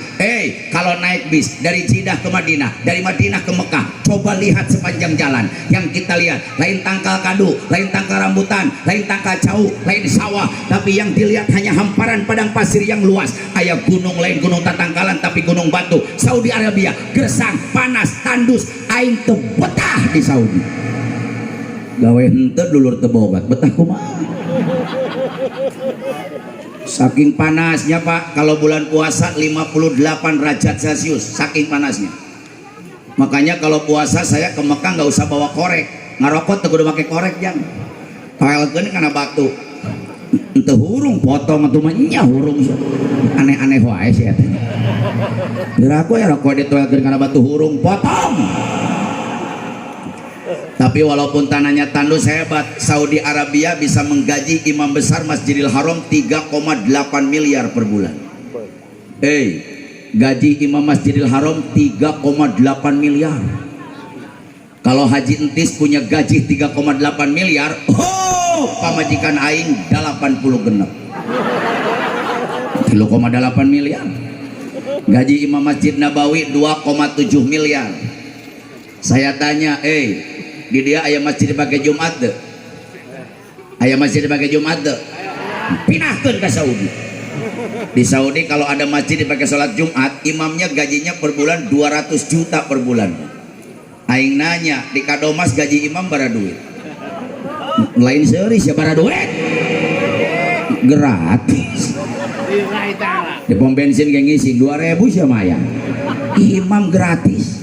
kalau naik bis dari Jeddah ke Madinah, dari Madinah ke Mekah, coba lihat sepanjang jalan. Yang kita lihat, lain tangkal kadu, lain tangkal rambutan, lain tangkal cau, lain sawah. Tapi yang dilihat hanya hamparan padang pasir yang luas. Aya gunung lain gunung tatangkalan, tapi gunung batu. Saudi Arabia, gersang, panas, tandus, aing teu betah di Saudi. Gawe henteu dulur teu bogat, betah kumaha? Saking panasnya Pak, kalau bulan puasa 58 derajat Celcius, saking panasnya. Makanya kalau puasa saya ke Mekah nggak usah bawa korek, ngarokot tuh udah pakai korek jang. Paelkeun karena batu. Ente hurung potong atau nya hurung aneh-aneh wae sih eta. Geura aku ya rokok ditoelkeun karena batu hurung potong. Tapi walaupun tanahnya tandus hebat, Saudi Arabia bisa menggaji imam besar Masjidil Haram 3,8 miliar per bulan. Gaji imam Masjidil Haram 3,8 miliar. Kalau Haji Entis punya gaji 3,8 miliar, pamajikan aing 80 genep 3,8 miliar. Gaji imam Masjid Nabawi 2,7 miliar. Saya tanya, di dia aya masjid dipakai Jumat deh? Aya masjid dipakai Jumat deh? Pinahkeun ke Saudi. Di Saudi kalau ada masjid dipakai sholat Jumat, imamnya gajinya per bulan 200 juta per bulan. Aing nanya, di Kadomas gaji imam bara duit? Lain seuris ya bara duit? Gratis. Di pom bensin kayak ngisi 2.000 sih Maya. Imam gratis.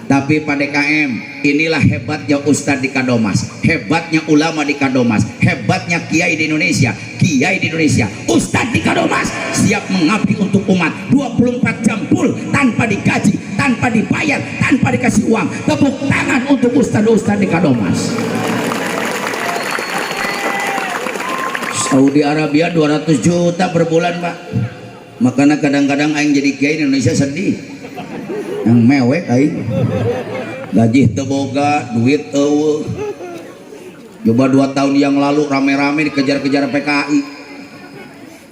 Tapi pada DKM, inilah hebatnya Ustadz di Kadomas, hebatnya ulama di Kadomas, hebatnya kiai di Indonesia. Kiai di Indonesia, Ustadz di Kadomas siap mengabdi untuk umat 24 jam full, tanpa digaji, tanpa dibayar, tanpa dikasih uang. Tepuk tangan untuk Ustadz di Kadomas. Saudi Arabia 200 juta per bulan, Pak. Makanya kadang-kadang aing jadi kiai di Indonesia sedih. Yang mewek aing. Gaji teu boga, duit eueuh. Coba 2 tahun yang lalu rame-rame dikejar-kejar PKI.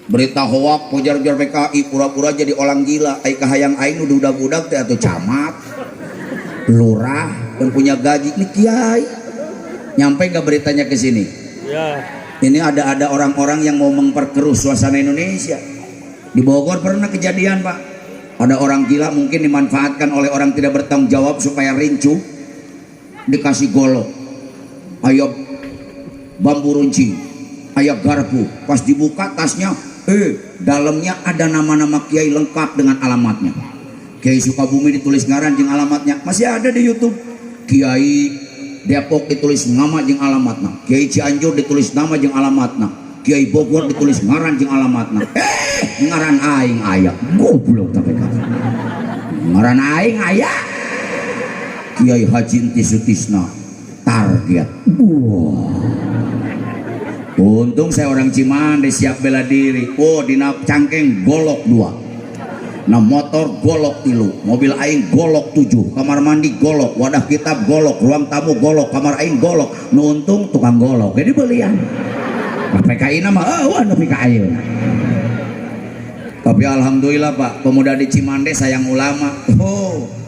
Berita hoak kejar-kejar PKI, pura-pura jadi orang gila. Aing kahayang aing udah budak teh atuh camat, lurah yang punya gaji ini kiai. Nyampe gak beritanya ke sini? Ya. Ini ada orang-orang yang mau memperkeruh suasana Indonesia. Di Bogor pernah kejadian, Pak. Ada orang gila mungkin dimanfaatkan oleh orang tidak bertanggung jawab supaya rincu, dikasih golok, ayo bambu runcing, ayo garpu. Pas dibuka tasnya, dalamnya ada nama-nama kiai lengkap dengan alamatnya. Kiai Sukabumi ditulis ngaran jeung alamatnya, masih ada di YouTube. Kiai Depok ditulis nama jeung alamatna, Kiai Cianjur ditulis nama jeung alamatna, Kiai Bogor ditulis ngaran jeung alamatna. Ngaran aing aya, goblok tapi kan. Ngaran aing aya. Kiai Haji Sutisna target. Untung saya orang Cimande siap bela diri. Dina cangkeng golok 2. Nah motor golok 3, mobil aing golok 7, kamar mandi golok, wadah kitab golok, ruang tamu golok, kamar aing golok. Nu untung tukang golok jadi belian. PKI nama anu PKI. Tapi alhamdulillah Pak, pemuda di Cimande sayang ulama.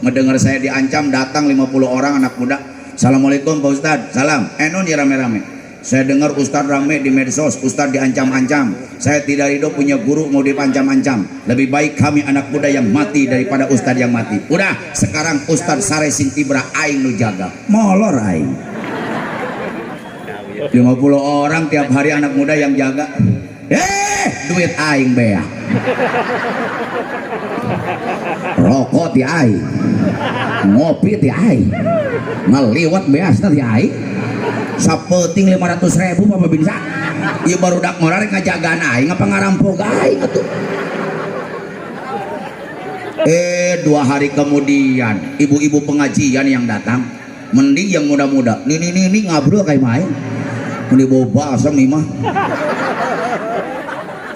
Ngedengar saya diancam, datang 50 orang anak muda. Assalamualaikum Pak Ustadz. Salam. Nih rame-rame. Saya dengar Ustadz rame di medsos, Ustadz diancam-ancam. Saya tidak ridho punya guru mau dipancam-ancam. Lebih baik kami anak muda yang mati daripada Ustadz yang mati. Udah, sekarang Ustadz Sare Sing Tibra aing nu jaga. Molor aing. 50 orang tiap hari anak muda yang jaga. Duit aing beak. Rokok ti aing, ngopi ti aing, ngaliwat beasna ti aing. Sapeting 500.000 Bapak bisa. Ieu baru dak morarek ngajagaan aing apa ngarampok aing atuh. 2 hari kemudian ibu-ibu pengajian yang datang, mending yang muda-muda. Nih ngabrol kayak main. Mending bawa bahasa mimah.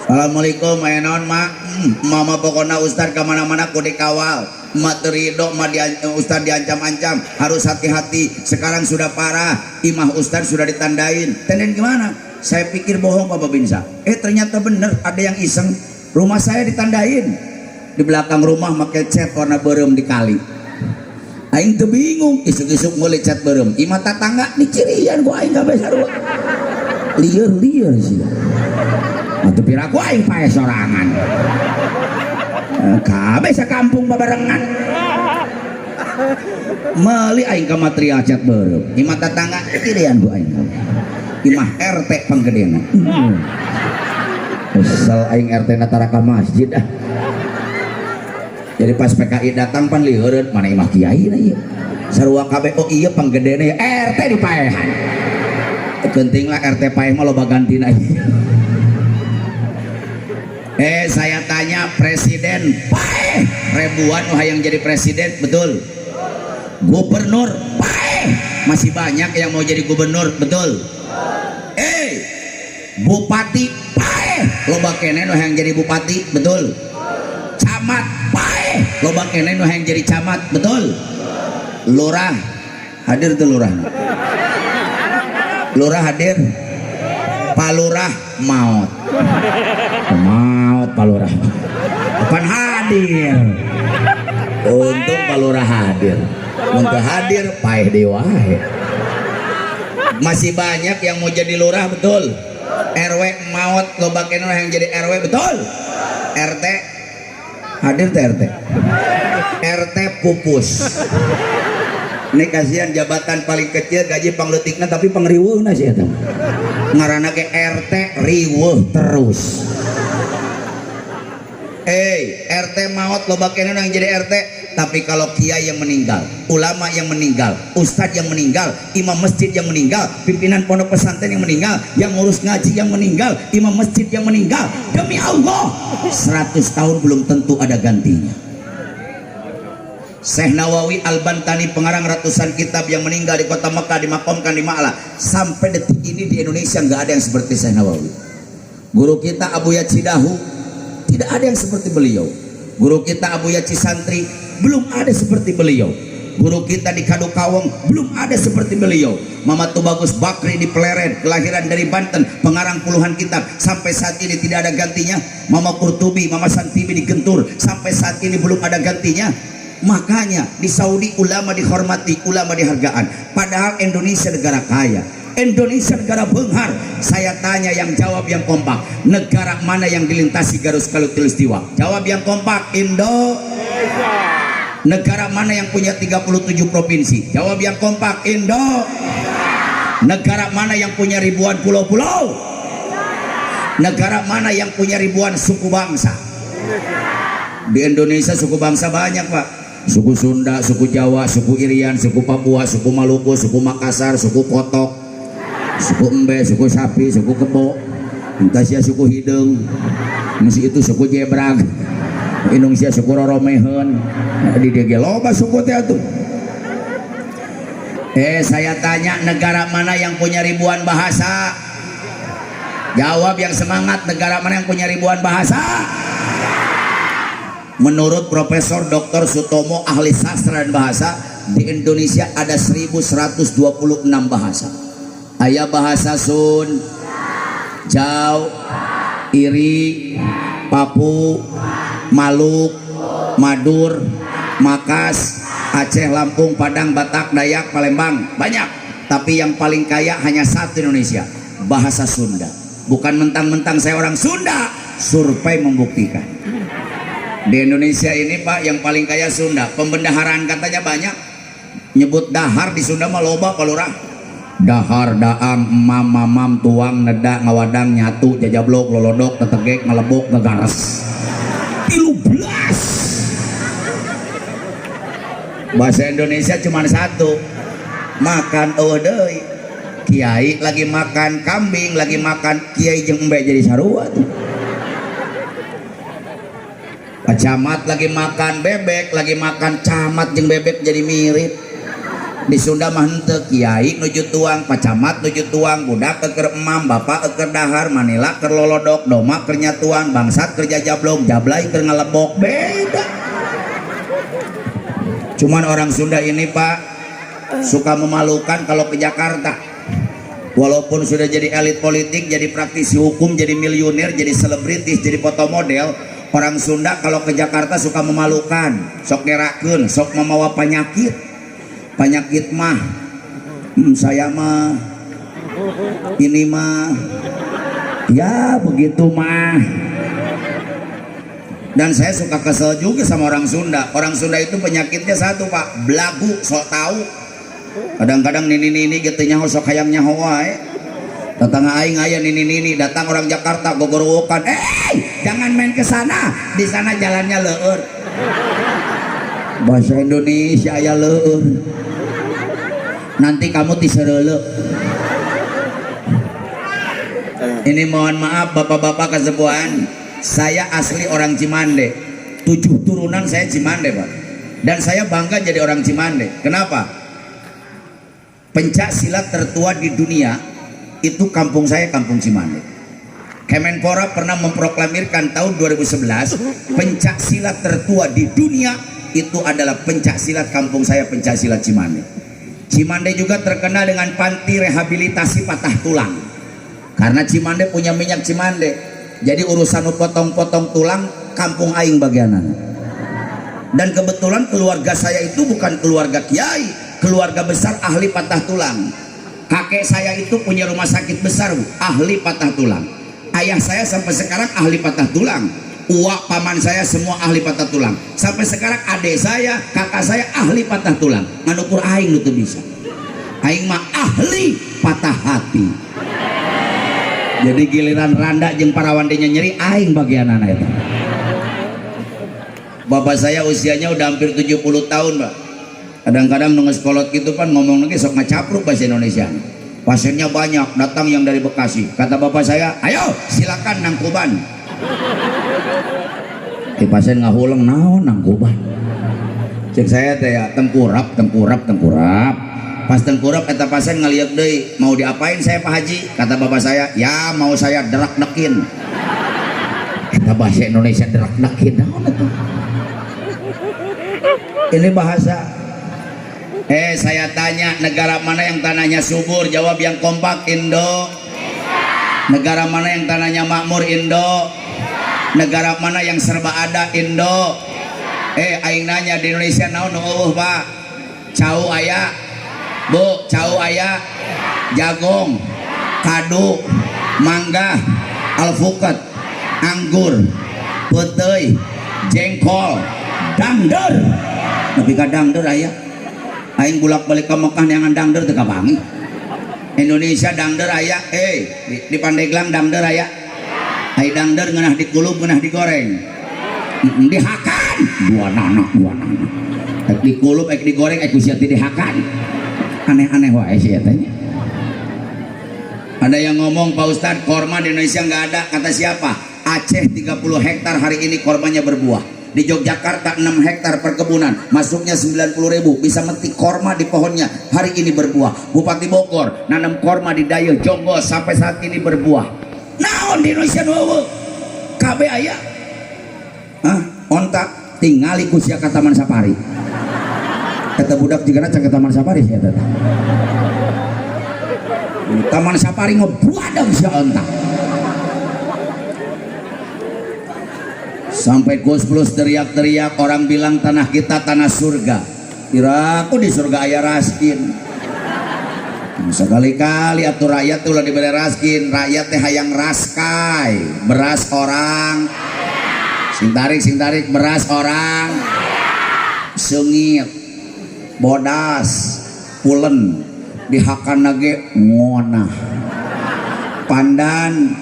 Assalamualaikum, naon mak? Mama pokoknya Ustadz kemana-mana kudu dikawal. Mak terido, Ustadz diancam-ancam, harus hati-hati. Sekarang sudah parah, imah Ustadz sudah ditandain. Tandain gimana? Saya pikir bohong Bapak Binsa. Ternyata bener, ada yang iseng. Rumah saya ditandain. Di belakang rumah pakai cat warna berem di kali. Aing tuh bingung, isuk-isuk mulai cat berem. Imah tetangga nih cirian gua aing gak bisa ruang. Liar sih. Atau piraku aing pae sorangan. Kabeh sakampung babarengan. Meuli aing ka material cat berem. Imah tetangga cirian gua aing. Imah RT panggedena. Asal aing RT natara ka masjid ah. Jadi pas PKI datang pan lieureun mana imah kiai na ieu. Sarua kabeh iya panggedena ya RT dipaehan. Genting lah RT paeh mah loba gantina. Saya tanya presiden paeh ribuan yang jadi presiden betul. Gubernur paeh masih banyak yang mau jadi gubernur betul. Bupati paeh loba kene yang jadi bupati betul. Camat paeh loba kene yang jadi camat betul. Lurah hadir tuh lurah. Lurah hadir. Palurah maut. Maut Palurah. Bukan hadir. Untung Palurah hadir. Untuk hadir paeh dewa. Masih banyak yang mau jadi lurah, betul. RW maut, loba keneh yang jadi RW, betul. RT hadir teh RT pupus. Ini kasihan jabatan paling kecil gaji pangletikna tapi pangriweuhna sih eta. Ngaranna ke RT riweuh terus. RT maut loba keneh yang jadi RT, tapi kalau kiai yang meninggal, ulama yang meninggal, ustadz yang meninggal, imam masjid yang meninggal, pimpinan pondok pesantren yang meninggal, yang ngurus ngaji yang meninggal, imam masjid yang meninggal, demi Allah 100 tahun belum tentu ada gantinya. Syekh Nawawi Al-Bantani, pengarang ratusan kitab yang meninggal di kota Mekah, dimakamkan di Ma'la. Sampai detik ini di Indonesia nggak ada yang seperti Syekh Nawawi. Guru kita Abu Yacidahu, tidak ada yang seperti beliau. Guru kita Abu Yaci Santri, belum ada seperti beliau. Guru kita di Kadukawang, belum ada seperti beliau. Mama Tubagus Bakri di Pleret, kelahiran dari Banten, pengarang puluhan kitab, sampai saat ini tidak ada gantinya. Mama Kurtubi, Mama Santibi di Gentur, sampai saat ini belum ada gantinya. Makanya di Saudi ulama dihormati, ulama dihargaan. Padahal Indonesia negara kaya, Indonesia negara benghar. Saya tanya yang jawab yang kompak, negara mana yang dilintasi garis khatulistiwa? Jawab yang kompak, Indonesia. Negara mana yang punya 37 provinsi? Jawab yang kompak, Indonesia. Negara mana yang punya ribuan pulau-pulau? Negara mana yang punya ribuan suku bangsa? Di Indonesia suku bangsa banyak, Pak. Suku Sunda, suku Jawa, suku Irian, suku Papua, suku Maluku, suku Makassar, suku Kotok, suku Embe, suku Sapi, suku Kebo, Indonesia suku Hidung, masih itu suku Jebrag, Indonesia suku Roromehen, di DG loba suku teh atuh. Saya tanya, negara mana yang punya ribuan bahasa? Jawab yang semangat, negara mana yang punya ribuan bahasa? Menurut Profesor Dr. Sutomo, ahli sastra dan bahasa, di Indonesia ada 1126 bahasa. Aya bahasa Sun, Jaw, Iri, Papu, Maluk, Madur, Makas, Aceh, Lampung, Padang, Batak, Dayak, Palembang, banyak. Tapi yang paling kaya hanya satu Indonesia, bahasa Sunda. Bukan mentang-mentang saya orang Sunda, survei membuktikan. Di Indonesia ini, Pak, yang paling kaya Sunda. Pembendaharaan katanya banyak. Nyebut dahar di Sunda mah loba, Palurah. Dahar, daang, emam, mamam, tuang, neda, ngawadang, nyatu, jajablok, lolodok, tetegek, ngelebok, ngegares. 13. Bahasa Indonesia cuma satu. Makan deui. Kiai lagi makan kambing, lagi makan kiai jeung embe jadi sarua tuh. Camat lagi makan bebek, lagi makan camat jeung bebek jadi mirip. Di Sunda mah henteu, kiai nuju tuang, pacamat nuju tuang, budak keur emam, bapak keur dahar, manila keur lolodok, doma keur nyatuan, bangsat keur jajablog, jablay keur ngelebok, beda. Cuman orang Sunda ini, Pak, suka memalukan kalau ke Jakarta. Walaupun sudah jadi elit politik, jadi praktisi hukum, jadi miliuner, jadi selebritis, jadi foto model, orang Sunda kalau ke Jakarta suka memalukan. Sok ngerakeun, sok memawa penyakit. Penyakit mah, saya mah, ini mah, ya begitu mah. Dan saya suka kesel juga sama orang Sunda. Orang Sunda itu penyakitnya satu, Pak, belagu, sok tahu. Kadang-kadang nini gitu nyaho sok hayang nyaho wae. Tetangga aing aya nini datang orang Jakarta gogorowokan, jangan main ke sana, di sana jalannya leur. Bahasa Indonesia aya leur. Nanti kamu tisereule. Ini mohon maaf bapak-bapak kesepuhan, saya asli orang Cimande. 7 turunan saya Cimande, Pak. Dan saya bangga jadi orang Cimande. Kenapa? Pencak silat tertua di dunia itu kampung saya, kampung Cimande. Kemenpora pernah memproklamirkan tahun 2011 pencak silat tertua di dunia itu adalah pencak silat kampung saya, pencak silat Cimande. Cimande juga terkenal dengan panti rehabilitasi patah tulang. Karena Cimande punya minyak Cimande. Jadi urusan potong-potong tulang kampung aing bagianan. Dan kebetulan keluarga saya itu bukan keluarga kiai, keluarga besar ahli patah tulang. Kakek saya itu punya rumah sakit besar, Bu, ahli patah tulang. Ayah saya sampai sekarang ahli patah tulang. Uak paman saya semua ahli patah tulang. Sampai sekarang adik saya, kakak saya ahli patah tulang. Nganukur aing lu tuh bisa. Aing mah ahli patah hati. Jadi giliran randa jeung parawandenya nyeri aing bagian anak itu. Bapak saya usianya udah hampir 70 tahun, Mbak. Kadang-kadang nunggu sekolot gitu kan ngomong lagi sok ngacapruk bahasa Indonesia. Pasiennya banyak, datang yang dari Bekasi. Kata bapak saya, ayo silakan nangkuban. Pasien ngahuleng naon nangkuban. Cek saya teh ya tengkurap. Pas tengkurap eta pasien ngaliak deui, mau diapain saya Pak Haji? Kata bapak saya, ya mau saya derak-dekin. Eta bahasa Indonesia derak-dekin naon atuh? Ini bahasa. Saya tanya, negara mana yang tanahnya subur? Jawab yang kompak, Indo. Negara mana yang tanahnya makmur? Indo. Negara mana yang serba ada? Indo. Aing nanya di Indonesia naon nu Pak? Cau aya. Bu, cau aya. Jagung, kadu, mangga, alpukat, anggur, peuteuy, jengkol, dangder. Tapi ka dangder aya. Aing bulak-balik ke Mekah neangan dangder teu kabangi. Indonesia dangder aya. Di Pandeglang dangder aya. Ai dangder ngeunah dikulub ngeunah digoreng. Dihakan dua nana. Ek dikulub ek digoreng ek sia teh dihakan. Aneh-aneh wae sih eta nya. Ada yang ngomong Pak Ustadz korma di Indonesia nggak ada. Kata siapa? Aceh 30 hektar hari ini kormanya berbuah. Di Yogyakarta 6 hektar perkebunan, masuknya 90.000, bisa metik korma di pohonnya, hari ini berbuah. Bupati Bogor nanam korma di Dayo Jonggol sampai saat ini berbuah. Naon di Indonesia nuheuh KB aya. Ontak tingali ku sia ka Taman Safari. Kata budak jigana can ka Taman Safari sia eta. Taman Safari ngebuadang sia ontak. Sampai Gus Plus teriak-teriak, orang bilang tanah kita tanah surga. Kira aku di surga aya raskin. Sekali-kali atuh rakyat tuh lah diberi raskin. Rakyat teh hayang raskai, beras orang. Sing tarik beras orang. Seungit, bodas, pulen, dihakan lagi ngonah. Pandan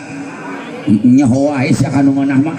nyawa sia kanu ngonah mah.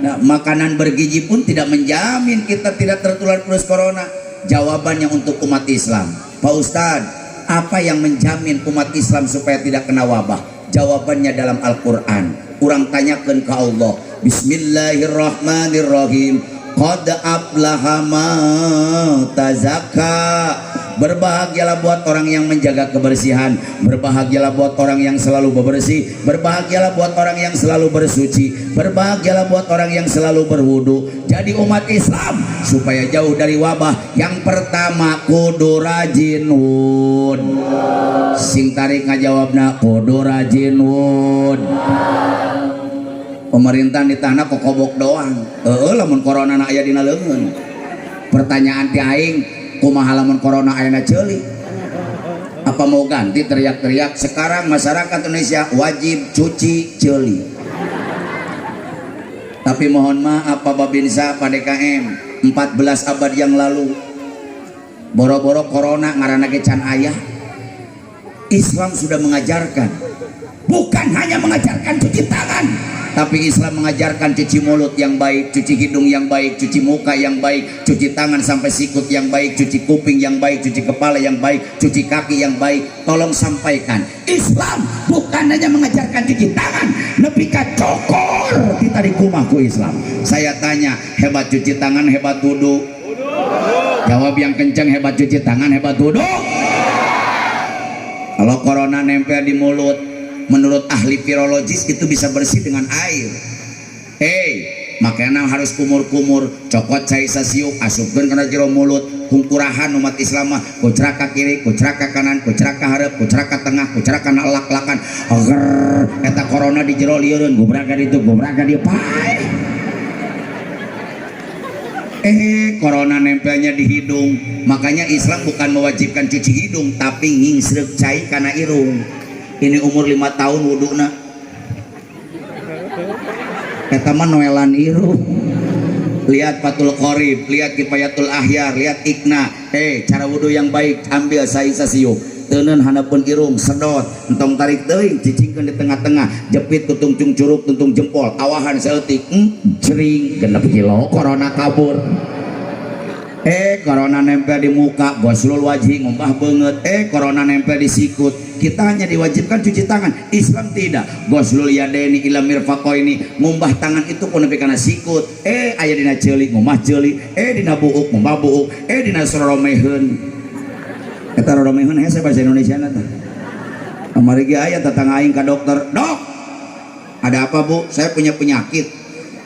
Nah, makanan bergizi pun tidak menjamin kita tidak tertular virus corona. Jawabannya untuk umat Islam, Pak Ustadz, apa yang menjamin umat Islam supaya tidak kena wabah? Jawabannya dalam Al-Quran. Urang tanyakan ke Allah. Bismillahirrahmanirrahim. Qad aflaha man tazakka. Berbahagialah buat orang yang menjaga kebersihan. Berbahagialah buat orang yang selalu bebersih. Berbahagialah buat orang yang selalu bersuci. Berbahagialah buat orang yang selalu berwudu. Jadi umat Islam supaya jauh dari wabah, yang pertama kudu rajin wud. Sing tarik ngajawabna kudu rajin wud. Pemerintah di tanah kok kobok doang. Lamun corona na aya dina leungeun. Pertanyaan ti aing, kumaha lamun corona ayana ceuli? Apa mau ganti teriak-teriak? Sekarang masyarakat Indonesia wajib cuci ceuli. Tapi mohon maaf Pak Babinsa, Pak DKM, 14 abad yang lalu boro-boro corona ngaranna ge can aya. Islam sudah mengajarkan, bukan hanya mengajarkan cuci tangan, tapi Islam mengajarkan cuci mulut yang baik, cuci hidung yang baik, cuci muka yang baik, cuci tangan sampai sikut yang baik, cuci kuping yang baik, cuci kepala yang baik, cuci kaki yang baik. Tolong sampaikan, Islam bukan hanya mengajarkan cuci tangan, nepi ka cokor kita di kumahku Islam. Saya tanya, hebat cuci tangan, hebat wudu? Jawab yang kencang, hebat cuci tangan, hebat wudu? Kalau corona nempel di mulut, menurut ahli virologis itu bisa bersih dengan air. makanya harus kumur-kumur cokot cai sasiuk asupkeun kana jero mulut kungkurahan umat Islam mah kucrak ka kiri kucrak ka kanan kucrak ka hareup kucrak ka tengah kucrak kana elak-elakan agar eta corona di jero lieureun gubrak ka ditu gubrak ka dieu pae corona nempelnya di hidung. Makanya Islam bukan mewajibkan cuci hidung tapi ngingsreuk cai kana irung. Ini umur 5 tahun wuduna eta mah noelan irung. Lihat Fathul Qorib, lihat Kifayatul Ahyar, lihat Ikna. Cara wudu yang baik, ambil saisa siuk teuneun hanapeun irung sedot entong tarik teuing cicingkeun di tengah-tengah jepit tutung curug tuntung jempol awahan saeutik jering 6 kilo corona kabur. Corona nempel di muka goslul wajih ngumpah banget. Corona nempel di sikut kita hanya diwajibkan cuci tangan. Islam tidak. Goslul yadeni ila mirfaqaini ngumbah tangan itu pun nepi kana sikut. Aya dina ceulik ngumbah ceulik. Dina buuk ngumbah buuk. Dina soromeheun eta roromeheun hese bahasa Indonesia na tah. Kamari ge aya tatang aing ka dokter. Dok, ada apa bu? Saya punya penyakit.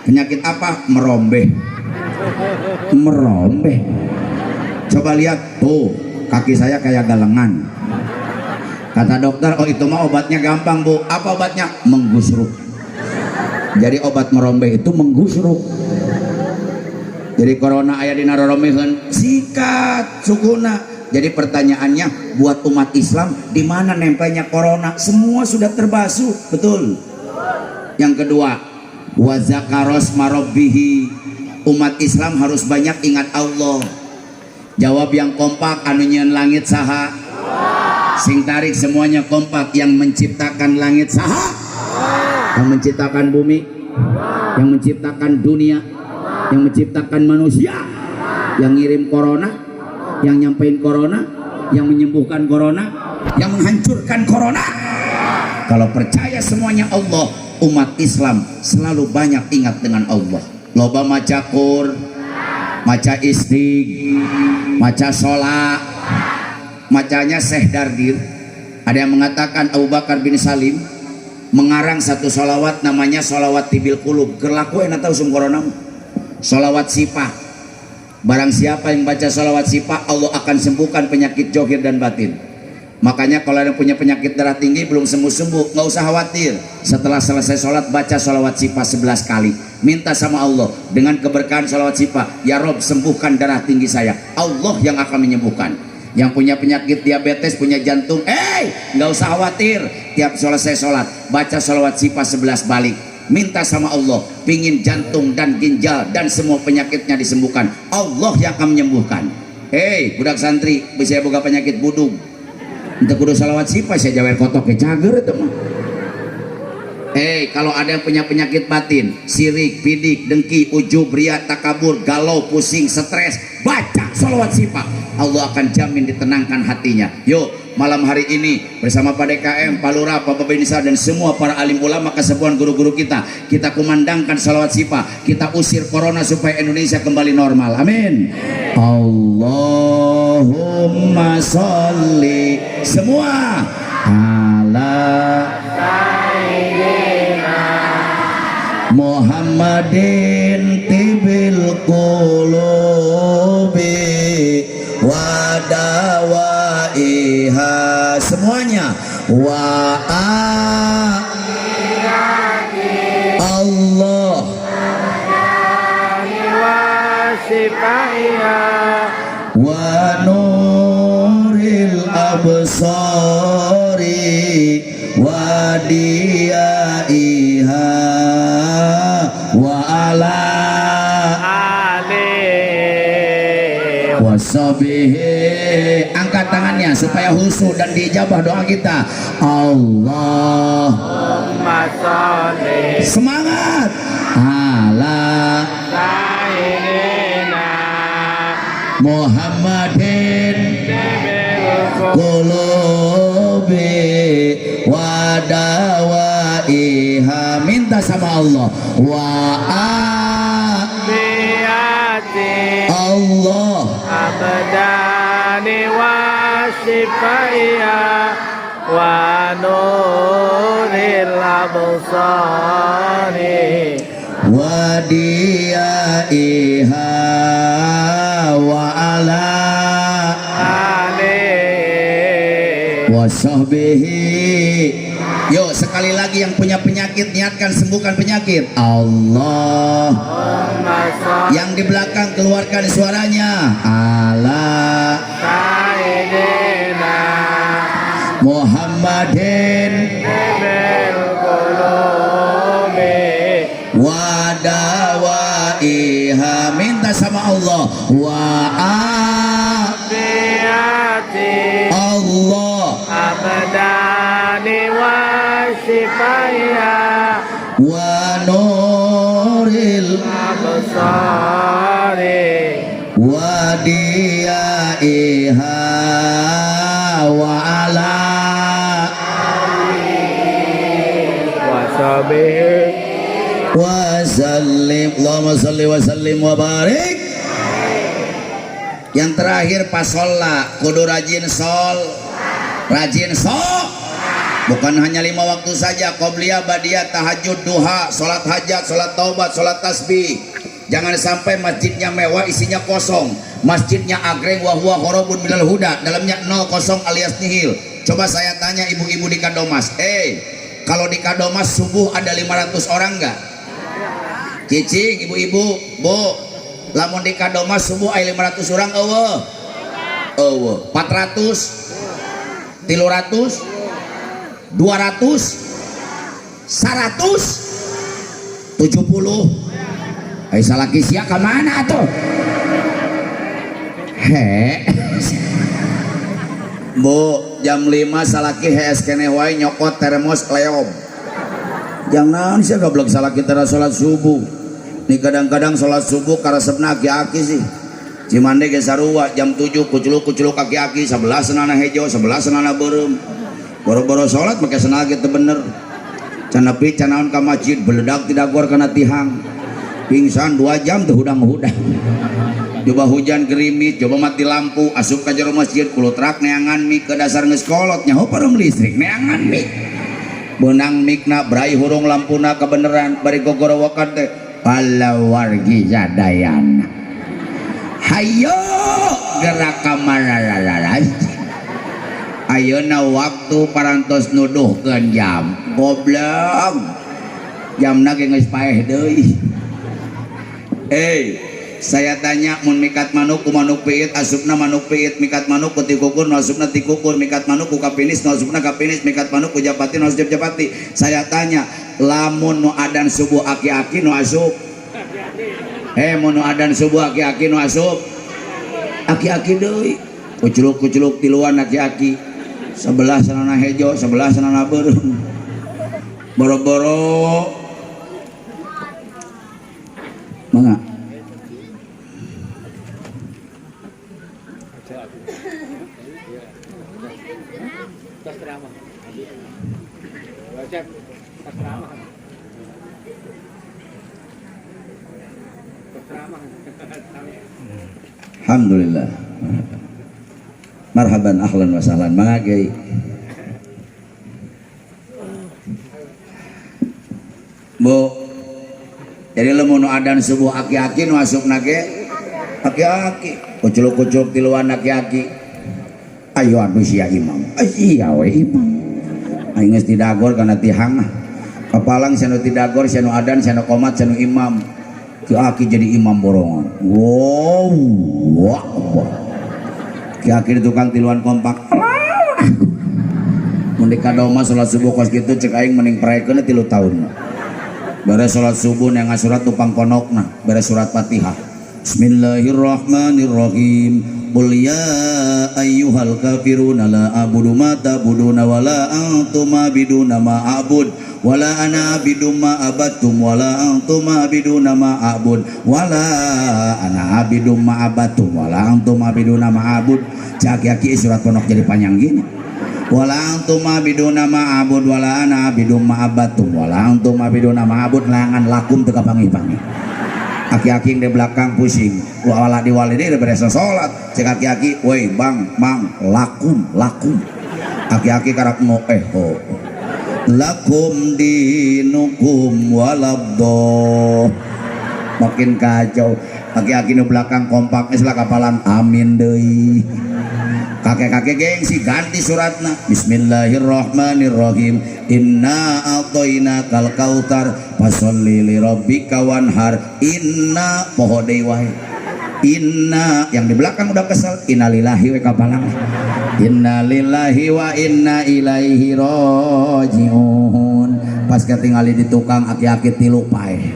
Penyakit apa? Merombeh. Merombeh. Coba lihat tuh kaki saya kayak galengan. Kata dokter, oh itu mah obatnya gampang bu. Apa obatnya? Menggusruk. Jadi obat merombeh itu menggusruk. Jadi corona aya dina roromeheun sikat sukuna. Jadi pertanyaannya buat umat Islam di mana nempelnya corona? Semua sudah terbasuh, betul. Yang kedua, wa zakaros marabbihi. Umat Islam harus banyak ingat Allah. Jawab yang kompak, anu nyieun langit saha? Sing tarik semuanya kompak, yang menciptakan langit saha? Yang menciptakan bumi, yang menciptakan dunia, yang menciptakan manusia, yang ngirim corona, yang nyampein corona, yang menyembuhkan corona, yang menghancurkan corona. Kalau percaya semuanya Allah, umat Islam selalu banyak ingat dengan Allah. Loba maca Qur, maca istig, maca sholat, macanya Syekh Dardir. Ada yang mengatakan Abu Bakar bin Salim mengarang satu sholawat namanya sholawat tibil kulub. Gerlaku enak tahu sum corona. Sholawat sifah. Barang siapa yang baca sholawat sifah, Allah akan sembuhkan penyakit johir dan batin. Makanya kalau ada yang punya penyakit darah tinggi belum sembuh-sembuh, nggak usah khawatir. Setelah selesai sholat baca sholawat sifah 11 kali. Minta sama Allah dengan keberkahan sholawat sifah, ya Rob sembuhkan darah tinggi saya. Allah yang akan menyembuhkan. Yang punya penyakit diabetes, punya jantung, nggak usah khawatir. Tiap selesai sholat baca sholawat sifah 11 balik. Minta sama Allah pingin jantung dan ginjal dan semua penyakitnya disembuhkan. Allah yang akan menyembuhkan. Budak santri bisa boga penyakit budug untuk kudu salawat sifah saya jawer kotok ke cager itu mah. Kalau ada yang punya penyakit batin, sirik, bidik, dengki, ujub, ria, takabur, galau, pusing, stres, baca salawat sifah, Allah akan jamin ditenangkan hatinya. Yuk malam hari ini bersama Pak DKM, Pak Lurah, Pak Babinsa dan semua para alim ulama kesepuhan guru-guru kita kumandangkan salawat sifah, kita usir corona supaya Indonesia kembali normal. Amin. Allahumma sholli semua ala Muhammadin tibil qulubi wa dawaiha semuanya wa Allah wa nuril absari wa diyaiha wa ala wasabihi. Angkat tangannya supaya khusyuk dan diijabah doa kita. Allahumma sholli semangat ala sayyidina Muhammadin qulubi wa dawaiha. Minta sama Allah wa Allah abdani wa shifaiya wa nuril absari wa diyaiha wa ala wa sahbihi. Yo, sekali lagi yang punya penyakit niatkan sembuhkan penyakit. Allah. Yang di belakang keluarkan suaranya. Allah. Muhammadin wadawaiha. Minta sama Allah. Wa Allah abadani wa sifaya wa nuril absari wa diyaiha wa ala wa sabihi wa sallim. Allahumma salli wa sallim wa barik. Yang terakhir pasolla kudu rajin sol, rajin sok. Bukan hanya 5 waktu saja, qobliyah, badiyah, tahajud, duha, sholat hajat, sholat taubat, sholat tasbih. Jangan sampai masjidnya mewah isinya kosong, masjidnya agreng wa huwa khorobun minal huda, dalamnya 0 kosong alias nihil. Coba saya tanya ibu-ibu di Kadomas, kalau di Kadomas subuh ada 500 orang enggak? Cicing ibu-ibu, Bu, lamun di Kadomas subuh ada 500 orang eueuh. Eueuh, 400, 300, 200, 100, 70. Salaki sia ke mana tuh? Bu, jam 5 salaki hees keneh wae nyokot termos kleom. Jangan sih goblok salaki tara salat subuh. Nih kadang-kadang salat subuh karesepna aki-aki sih. Cimande ge sarua jam 7 kuculuk-kuculuk aki-aki, 11 senana hejo, 11 senana beureum. Boro-boro sholat pakai senal gitu bener. Canapi canaon ka masjid beledak tidak gor kana tihang. Pingsan 2 jam tuh hudang-hudang. Coba hujan gerimis, coba mati lampu, asup ka jero masjid kulo trak neangan mik ke dasar geus kolot nyaho parum listrik neangan mik. Beunang mikna brai hurung lampuna kebeneran bari gogorowokan teh palawargi jadayana. Hayo gerak kamar. Ayeuna waktu parantos nuduhkeun jam goblok jamna ge geus paeh deui. Saya tanya mun mikat manuk ku manuk piit asupna manuk piit, mikat manuk ku tikukur nu asupna tikukur, mikat manuk ku kapinis nu asupna kapinis, mikat manuk ku japati nu asup japati. Saya tanya lamun nu adan subuh aki-aki nu asup mun nu adan subuh aki-aki nu asup aki-aki deui. Kuculuk-kuculuk tiluan aki-aki, 11 sanana hejo, 11 sanana beureum. Boro-boro mangga alhamdulillah. Marhaban ahlan wa sahlan mangga Kiai. Bu, jadi lamun adan subuh aki-aki nu asupna ge aki-aki, kuculuk-kuculuk tiluan aki-aki. Ayo atuh sia imam. Iya we imam. Aing geus didagor kana tihang mah. Kapalang sanu tidagor, sanu adan, sanu qomat, sanu imam. Ki-aki jadi imam borongan. Wow, wah. Ki-aki tukang tiluan kompak. Mun di Kadoma salat subuh kos kitu cek aing mending praekeun 3 tahun. Beres salat subuh yang ngasurat tupang ponokna, beres surat Fatihah. Bismillahirrahmanirrahim. Qul ya ayyuhal kafiruna la a'budu ma ta'buduna wa la antum a'biduna ma a'bud wa la ana a'budu ma abattum wa la antum a'biduna ma a'bud wa la ana a'budu ma abattum wa la antum a'biduna ma a'bud. Caki-aki surat ponok jadi panjang gini. Wala antum abiduna ma'abud wala ana abidum ma'abatum wala antum abiduna ma'abud langan lakum teu kapangi-pangi. Aki-aki di belakang pusing. Wala diwalidi udah beres salat. Cek aki-aki, "Woi, Bang, lakum." Aki-aki karak ngo lakum dinukum walabdo. Makin kacau. Aki-aki nu belakang kompak geus lah kapalan amin deui. Kakek-kakek gengsi ganti suratna. Bismillahirrahmanirrahim. Inna a'tainakal kautsar fasholli li rabbika wanhar. Inna poho deui wae. Inna yang di belakang udah kesel. Innalillahi wa kapalang. Innalillahi wa inna ilaihi rajiun. Pas ketinggali di tukang aki-aki tilu pae.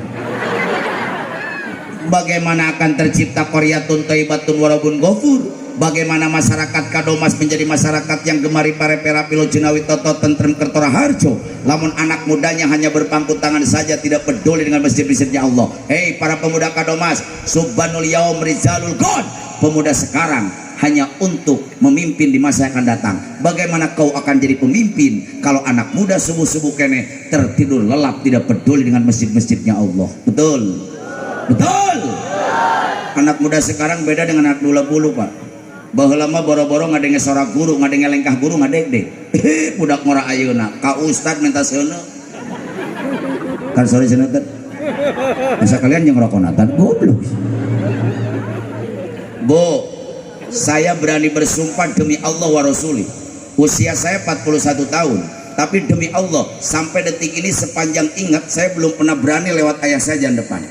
Bagaimana akan tercipta qaryatun thayyibatun warabun ghafur? Bagaimana masyarakat Kadomas menjadi masyarakat yang gemari parepera pilo jenawi toto tentrem kertora harjo, lamun anak mudanya hanya berpangku tangan saja, tidak peduli dengan masjid-masjidnya Allah. Hei para pemuda Kadomas, subhanul yaum rizalul god. Pemuda sekarang hanya untuk memimpin di masa yang akan datang. Bagaimana kau akan jadi pemimpin kalau anak muda subuh-subuh kene tertidur lelap, tidak peduli dengan masjid-masjidnya Allah? Betul, betul. Anak muda sekarang beda dengan anak dulu Pak. Baheula mah boro-boro ngadenge sorak guru, ngadenge lengkah guru, ngadeg-deg. Budak ngora ayeuna ka ustad minta seuneu. Kan sore seuneu teh. Masa kalian yang ngerokonatan goblok. Bu, saya berani bersumpah demi Allah wa Rasuli. Usia saya 41 tahun, tapi demi Allah sampai detik ini sepanjang ingat saya belum pernah berani lewat ayah saya jalan depan.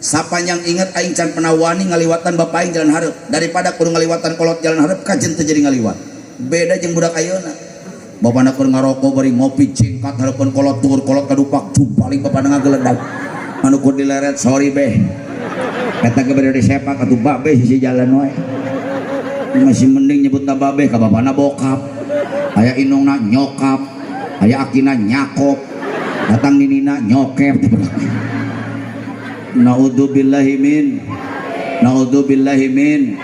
Sapanjang ingat aing can pernah wani ngaliwatan bapak aing jalan hareup, daripada kudu ngaliwatan kolot jalan hareup kajen teu jadi ngaliwat. Beda jeung budak ayeuna. Bapana keur ngaroko bari ngopi cingkat hareupeun kolot tur kolot kadupak jumpaling bapana ngageledag. Anu kudu dileret sorry beh. Eta ge bade disepak atuh babe sisi jalan wae. Masih mending nyebutna babe ka bapana bokap. Aya inungna nyokap, aya akina nyakop. Datang ninina nyokep. Naudzubillahi min.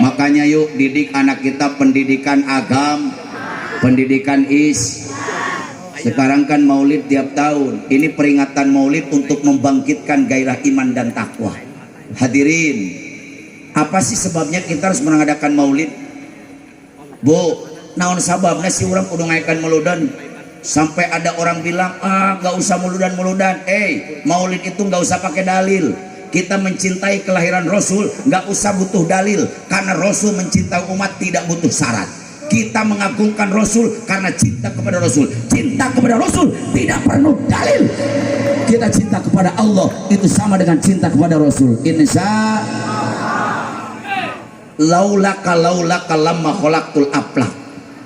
Makanya yuk didik anak kita pendidikan agam, pendidikan Sekarang kan maulid tiap tahun. Ini peringatan maulid untuk membangkitkan gairah iman dan takwa. Hadirin, apa sih sebabnya kita harus mengadakan maulid? Bu, naon sababnya si orang kudu ngayakan mauludan? Sampai ada orang bilang, gak usah muludan-muludan. Maulid itu gak usah pakai dalil. Kita mencintai kelahiran Rasul gak usah butuh dalil, karena Rasul mencintai umat tidak butuh syarat. Kita mengagungkan Rasul karena cinta kepada Rasul. Cinta kepada Rasul tidak perlu dalil. Kita cinta kepada Allah itu sama dengan cinta kepada Rasul. Insya laulaka lamma khalaqtul aflaq.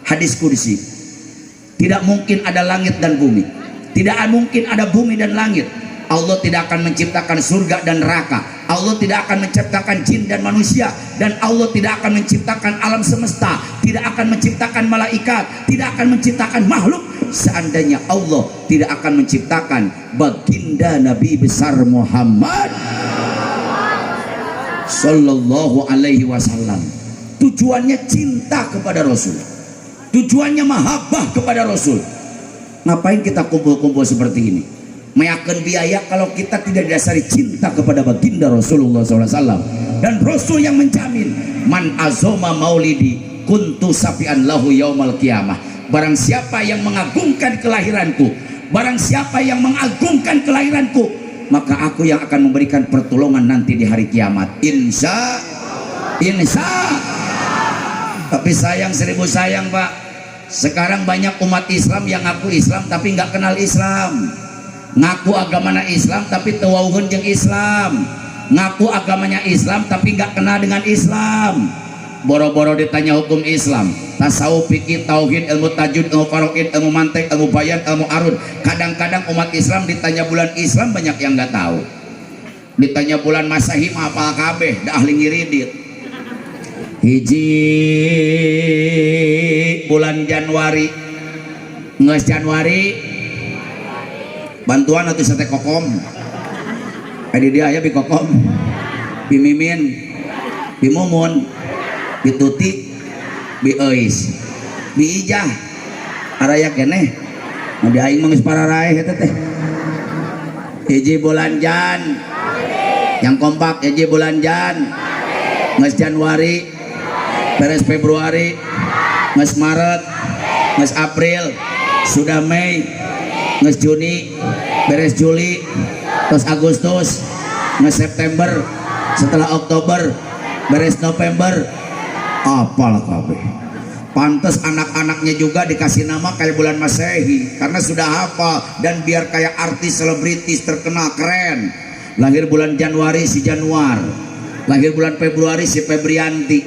Hadis qudsi. Tidak mungkin ada langit dan bumi. Tidak mungkin ada bumi dan langit. Allah tidak akan menciptakan surga dan neraka. Allah tidak akan menciptakan jin dan manusia. Dan Allah tidak akan menciptakan alam semesta. Tidak akan menciptakan malaikat. Tidak akan menciptakan makhluk seandainya Allah tidak akan menciptakan baginda Nabi besar Muhammad Sallallahu Alaihi Wasallam. Tujuannya cinta kepada Rasul. Tujuannya mahabbah kepada Rasul. Ngapain kita kumpul-kumpul seperti ini? Meyakan biaya kalau kita tidak didasari cinta kepada baginda Rasulullah SAW. Dan Rasul yang menjamin, man azoma maulidi kuntu sapian lahu yaumal qiyamah. Barang siapa yang mengagungkan kelahiranku, barang siapa yang mengagungkan kelahiranku, maka aku yang akan memberikan pertolongan nanti di hari kiamat. Insya. Tapi sayang, seribu sayang Pak, sekarang banyak umat Islam yang ngaku Islam tapi nggak kenal Islam. Ngaku agamanya Islam tapi tewauheun jeung Islam. Ngaku agamanya Islam tapi nggak kenal dengan Islam. Boro-boro ditanya hukum Islam, tasawuf, fikih, tauhid, ilmu tajwid, ilmu faraid, ilmu mantiq, ilmu bayan, ilmu arud. Kadang-kadang umat Islam ditanya bulan Islam banyak yang nggak tahu. Ditanya bulan Masehi apa kabeh dah ahli ngiridit. Hiji bulan Januari nges Januari bantuan atau sate kokom adi dia aya bikokom bimimin bimumun bituti bieis biijah araya keneh di aing mah geus pararaeh eta teh. Hiji bulan Jan yang kompak, hiji bulan Jan nges Januari beres Februari, nges Maret, nges April, sudah Mei, nges Juni, beres Juli, terus Agustus, nges September, setelah Oktober, beres November, apalah kabeh. Pantes anak-anaknya juga dikasih nama kayak bulan Masehi karena sudah hafal, dan biar kayak artis selebritis terkenal keren. Lahir bulan Januari si Januar, lahir bulan Februari si Febrianti,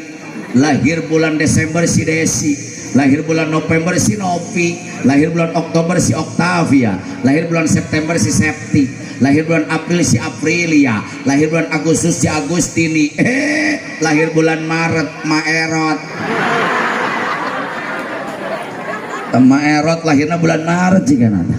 lahir bulan Desember si Desi, lahir bulan November si Novi, lahir bulan Oktober si Octavia, lahir bulan September si Septi, lahir bulan April si Aprilia, lahir bulan Agustus si Agustini, lahir bulan Maret Maerot. Maerot lahirnya bulan Maret jika nada.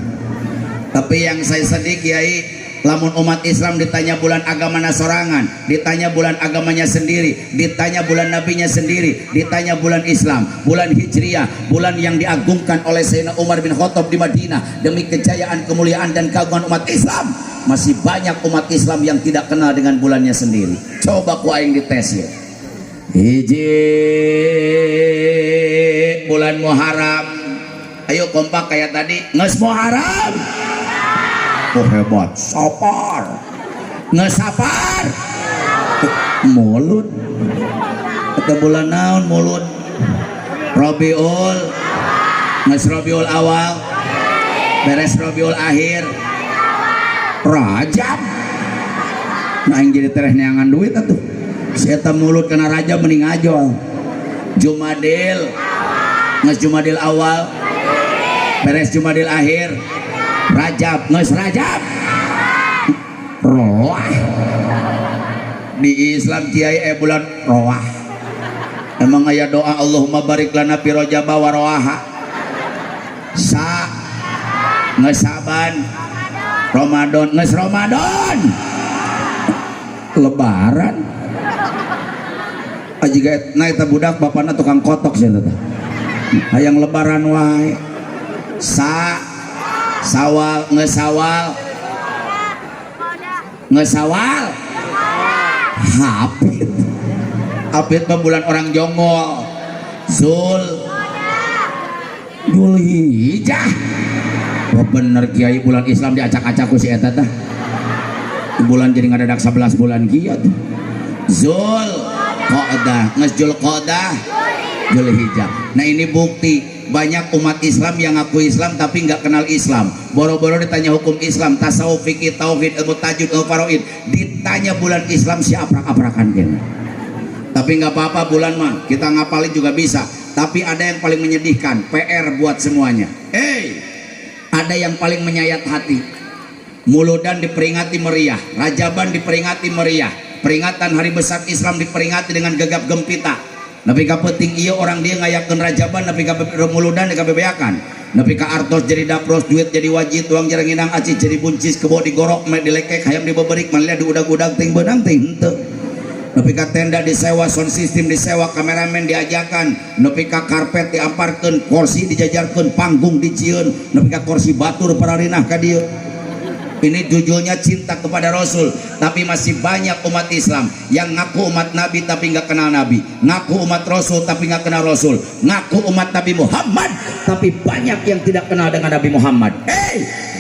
Tapi yang saya sedih Kiai, lamun umat Islam ditanya bulan agamanya sorangan, ditanya bulan agamanya sendiri, ditanya bulan nabinya sendiri, ditanya bulan Islam, bulan Hijriah, bulan yang diagungkan oleh Sayyidina Umar bin Khattab di Madinah demi kejayaan, kemuliaan dan keagungan umat Islam. Masih banyak umat Islam yang tidak kenal dengan bulannya sendiri. Coba ku aing dites ya. Hiji bulan Muharram. Ayo kompak kayak tadi, nges Muharram. Oh hebat, sapar. Ngesapar. Mulut. Kata bulan naon mulut. Rabiul. Nges Rabiul awal. Beres Rabiul akhir. Rajab. Nah yang jadi tereh neangan duit atuh. Si eta mulut kena Rajab mending ajol. Jumadil. Nges Jumadil awal. Beres Jumadil akhir. Rajab, nges Rajab. Roah. Di Islam Kiai bulan Roah. Emang aya doa Allahumma barik lana fi Rajab wa Roaha. Sa nges Saban. Ramadan, nges Ramadan. Lebaran. Aji gaet na eta budak bapana tukang kotok sia teh. Hayang lebaran wae. Sawal, ngesawal, ngesawal, Hafid, Hafid bulan orang jongol, Zulhijjah. Wah bener Kiai, bulan Islam diacak-acak ku si eta teh. Bulan jadi ngadadak 11 bulan kieu tuh. Zulqa'dah, nges Zulqa'dah, Zulhijjah. Nah ini bukti banyak umat Islam yang ngaku Islam tapi nggak kenal Islam. Boro-boro ditanya hukum Islam, tasawuf, fikih, tauhid, ilmu tajwid, ilmu faraid, ditanya bulan Islam si aprak-aprakan gini. Tapi nggak apa-apa, bulan mah kita ngapalin juga bisa. Tapi ada yang paling menyedihkan, PR buat semuanya. Ada yang paling menyayat hati. Muludan diperingati meriah, Rajaban diperingati meriah, peringatan hari besar Islam diperingati dengan gegap gempita. Napi ka penting iya orang dia ngayakeun Rajaban, napi ka muludan dikabebeakan, napi ka artos jadi dapros, duit jadi wajib, uang jarang inang aci jadi buncis, kebo digorok me dilekek hayam dibeberik manlia diudag-udag ting beunang ting henteu. Napi ka tenda disewa, sound system disewa, kameramen diajakan, napi ka karpet diamparkeun, kursi dijajarkeun, panggung dicieun, napi ka kursi batur pararinah ka dieu. Ini jujurnya cinta kepada Rasul. Tapi masih banyak umat Islam yang ngaku umat Nabi tapi nggak kenal Nabi, ngaku umat Rasul tapi nggak kenal Rasul, ngaku umat Nabi Muhammad tapi banyak yang tidak kenal dengan Nabi Muhammad.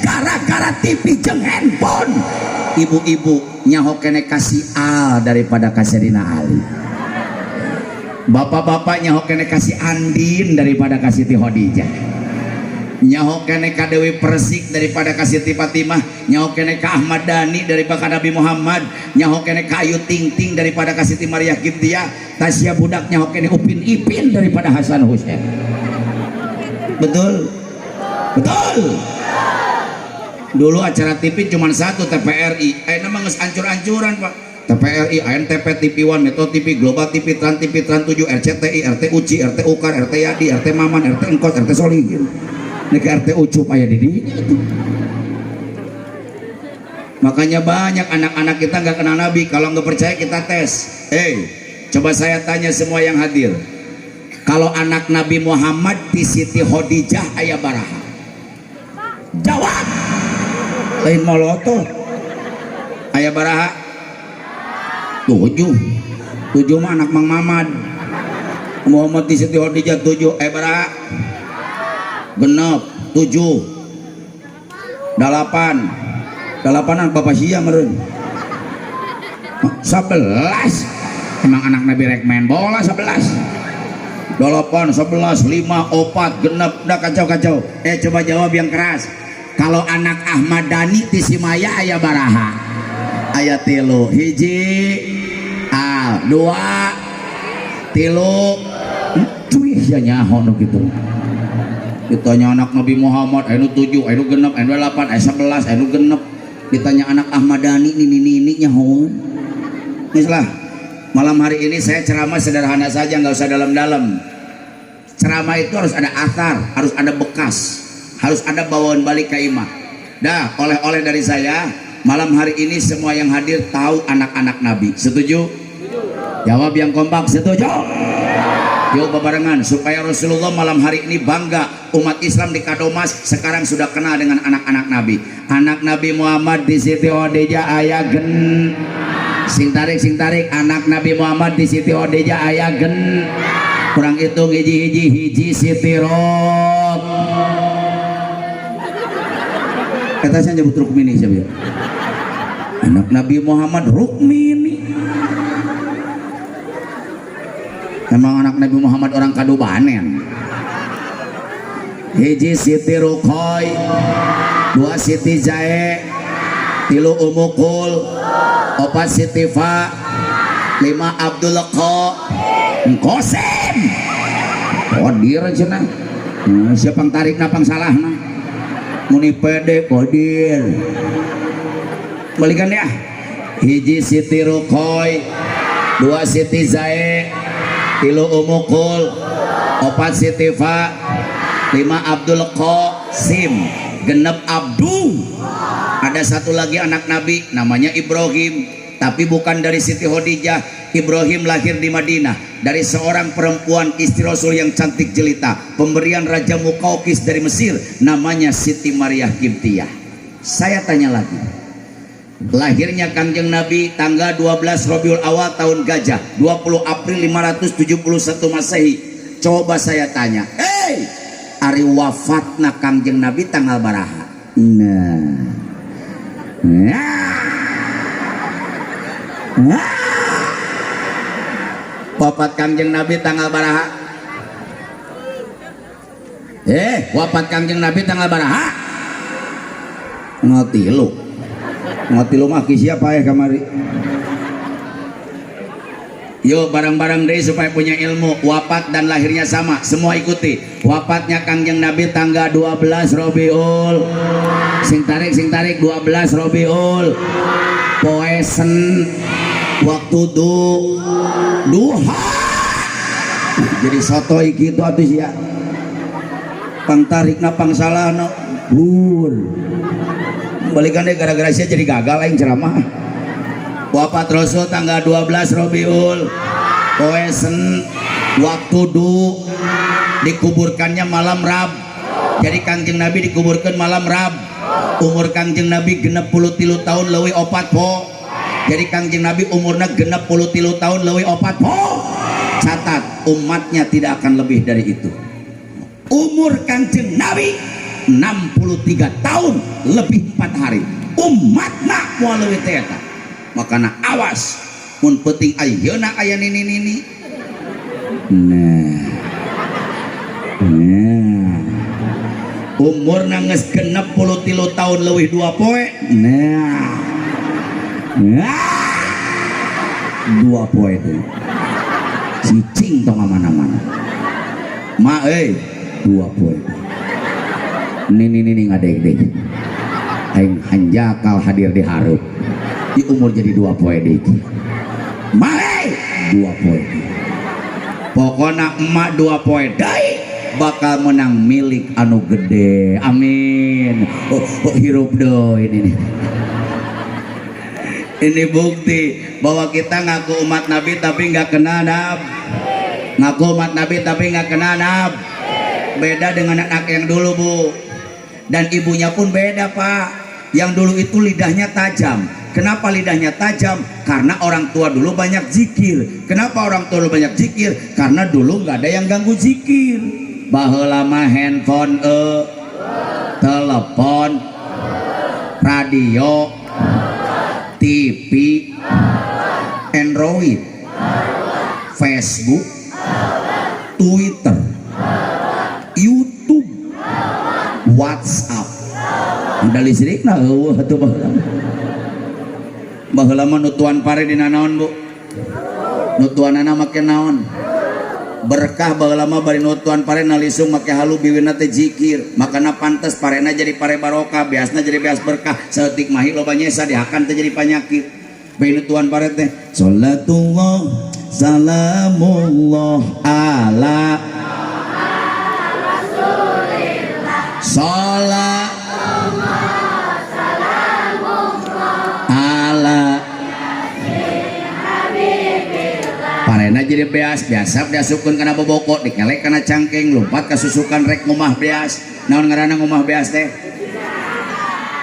Gara-gara TV jeung handphone, ibu-ibu nyaho kene kasih al daripada kasirina Ali, bapak-bapak nyaho kene kasih Andin daripada kasih Ti Khadijah, nyaho kene ka Dewi Persik daripada ka Siti Fatimah, nyaho kene ka Ahmad Dhani daripada Nabi Muhammad, nyaho kene ka Ayu Ting Ting daripada ka Siti Maria Kiptiah, Tasya budak nyaho kene Upin Ipin daripada Hasan Husain. Betul? Betul. Dulu acara TV cuma satu, TPRI. Nama geus ancur-ancuran Pak. TPRI, ANTP, TV One, Metro TV, Global TV, Trans TV, Trans 7, RCTI, RT Uci, RT Ukar, RT Yadi, RT Maman, RT Engkos, RT Solihin. Nek RT Ucup aya di dinya itu. Makanya banyak anak-anak kita nggak kenal Nabi. Kalau nggak percaya kita tes. Coba saya tanya semua yang hadir. Kalau anak Nabi Muhammad di Siti Khadijah aya baraha? Jawab. Lain moloto. Aya baraha? 7 mah anak Mang Mamad. Muhammad di Siti Khadijah 7. Baraha? Genep 7. Dalapanan bapak siang meren 11 emang anak Nabi rek main bola 11 8 11 5 4 genep udah kacau coba jawab yang keras. Kalau anak Ahmad Dhani di Simaya aya baraha aya 3 hiji 2 3 cuy ya nyaho nu gitu ditanya anak Nabi Muhammad anu 7 anu genep anu 8 anu 11 anu genep ditanya anak Ahmad Dhani ini nyaho. Mislah malam hari ini saya ceramah sederhana saja, nggak usah dalam-dalam. Ceramah itu harus ada athar, harus ada bekas, harus ada bawaan balik ke imah. Dah oleh-oleh dari saya malam hari ini semua yang hadir tahu anak-anak Nabi. Setuju? Jawab yang kompak, setuju? Yuk bebarengan supaya Rasulullah malam hari ini bangga umat Islam di Kadomas sekarang sudah kenal dengan anak-anak Nabi. Anak Nabi Muhammad di Siti Khadijah aya gen sing tarik anak Nabi Muhammad di Siti Khadijah aya gen kurang hitung hiji Siti Rok kata saya nyebut Rukmini siapa ya? Anak Nabi Muhammad Rukmini. Emang anak Nabi Muhammad orang Kadubanen. Hiji Siti Rukhoi 2 Siti Jae 3 Umukul 4 Siti Fa 5 Abdul Qosem Kodir cenah siapa yang tarik napang salah nah muni pede Kodir balikan ya. Hiji Siti Rukhoi 2 Siti Zae 3 Umukul 4 Siti Fa 5 Abdul Qasim genep Abdu. Ada satu lagi anak Nabi namanya Ibrahim, tapi bukan dari Siti Khadijah. Ibrahim lahir di Madinah dari seorang perempuan istri Rasul yang cantik jelita, pemberian Raja Muqawqis dari Mesir, namanya Siti Maryah Qibtiyah. Saya tanya lagi, lahirnya Kanjeng Nabi tanggal 12 Rabiul Awal tahun Gajah 20 April 571 Masehi. Coba saya tanya, ari wafatna Kanjeng Nabi tanggal baraha? Wafat Kanjeng Nabi tanggal baraha? Wafat Kanjeng Nabi tanggal baraha? Ngotilu mah siapa ya kamari? Yuk bareng-bareng deh supaya punya ilmu. Wafat dan lahirnya sama, semua ikuti. Wafatnya Kanjeng Nabi tanggal 12 Rabiul. Sing tarik 12 Rabiul. Poesen waktu duha. Jadi soto gitu atuh sia. Pang tarik na pang salah no. Bur. Balikan deh gara-gara saya jadi gagal aing ceramah. Wafat Rasul tanggal 12 Rabiul. Poesen waktu dikuburkannya malam Rab. Jadi Kanjeng Nabi dikuburkan malam Rab. Umur Kanjeng Nabi genep 33 tahun leuwih 4 po. Jadi Kanjeng Nabi umurnya genep 33 tahun leuwih 4 po. Catat, umatnya tidak akan lebih dari itu. Umur Kanjeng Nabi 63 tahun lebih 4 hari. Umatna moal leuwih teh eta. Makana awas mun penting ayeuna aya nini. Umurna geus genep 33 tahun leuwih 2 poe. 2 poe teh. Cicing tong mana-mana. Ma 2 poe. Nini ngadeg-deg. Aing hanjakal hadir di harup. Di umur jadi 2 poe deui. Mae 2 poe. Pokona emak 2 poe deui bakal menang milik anu gede. Amin. Hirup deui ini. Ini bukti bahwa kita ngaku umat Nabi tapi nggak kenal Nabi. Ngaku umat Nabi tapi nggak kenal Nabi. Beda dengan anak yang dulu, Bu. Dan ibunya pun beda, Pak. Yang dulu itu lidahnya tajam. Kenapa lidahnya tajam? Karena orang tua dulu banyak zikir. Kenapa orang tua dulu banyak zikir? Karena dulu nggak ada yang ganggu zikir. Baheula mah handphone telepon radio, TV, Android, Facebook, Twitter, YouTube, WhatsApp. Ada listrik nah eueuh atuh baheula mah nutuan pare dina naon Bu? Nutuanana make naon? Berkah baheula mah bari nutuan pare nalisung make halu biwina teh zikir. Makana pantes parena jadi pare barokah, beasna jadi beas berkah. Saeutik mah loba nyesa dihakan teh jadi panyakit. Bae nutuan pare teh salatullah salamullah ala salat ala parena jadi beas biasa diasupkeun kana boboko dikelek kana cangking lompat ka susukan rek ngumah beas. Naon ngaranna ngumah beas teh?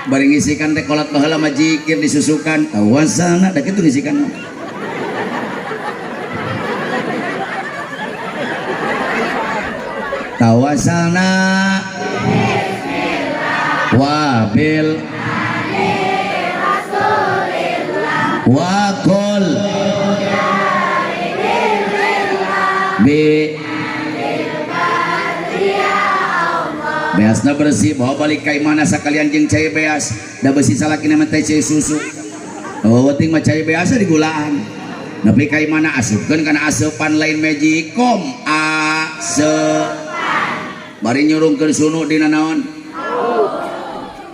Bari ngisikan teh kolot baheula mah zikir disusukan awasana da kitu ngisikan mah. Tawasalna wabil wakul bi beasna bersih bawa balik ka imana sakalian jeung cai beas da besi salakina mah teh cai susu penting mah cai beas digulaan nepi ka imana asupkeun kana asupan lain magicom aseup bari nyurungkeun sunu dina naon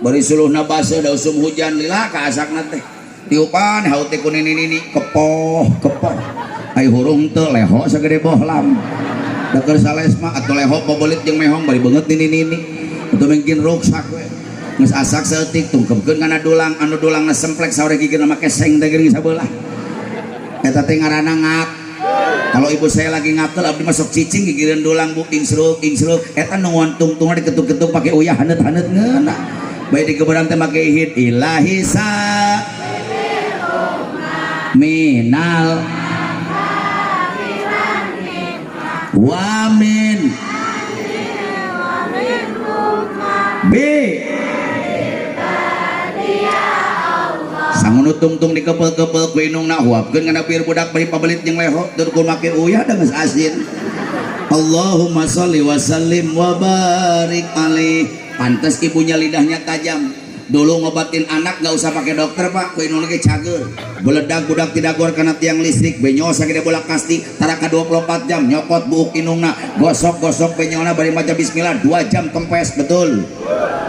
bari suluhna baseuh da usum hujan lila ka asakna teh tiupan haut teh ku nini kepoh ai hurung teu leho sagede bohlam da keur sales mah atuh leho pabelit jeung mehong bari beungeut nini atuh mungkin ruksak we geus asak saeutik tungkepkeun kana dulang anu dulangna semplek saore gigirna make seng teh geuning sabelah eta teh ngaranna ngap. Kalau ibu saya lagi ngapel abdi masuk cicing gigireun dulang Bu ingsruk eta nu ngontung-tungna diketuk-ketuk pake uyah haneut-haneut ngeuna bae digeberan teh make ihid ilahi sa minal wamin bi sangun tungtung dikepel-kepel ku inungna huapkeun kana bir budak bari pabelit jeung leho tur ku make uyah da geus asin. Allahumma sholli wa sallim wa barik alaihi. Pantes ibunya lidahnya tajam. Dulu ngobatin anak gak usah pakai dokter Pak, ku inung lagi cager. Beledak budak tidak gor karena tiang listrik, benyo sagede bolak kasti, taraka 24 jam nyokot buuk inungna, gosok benyona bari maca bismillah 2 jam kempes betul.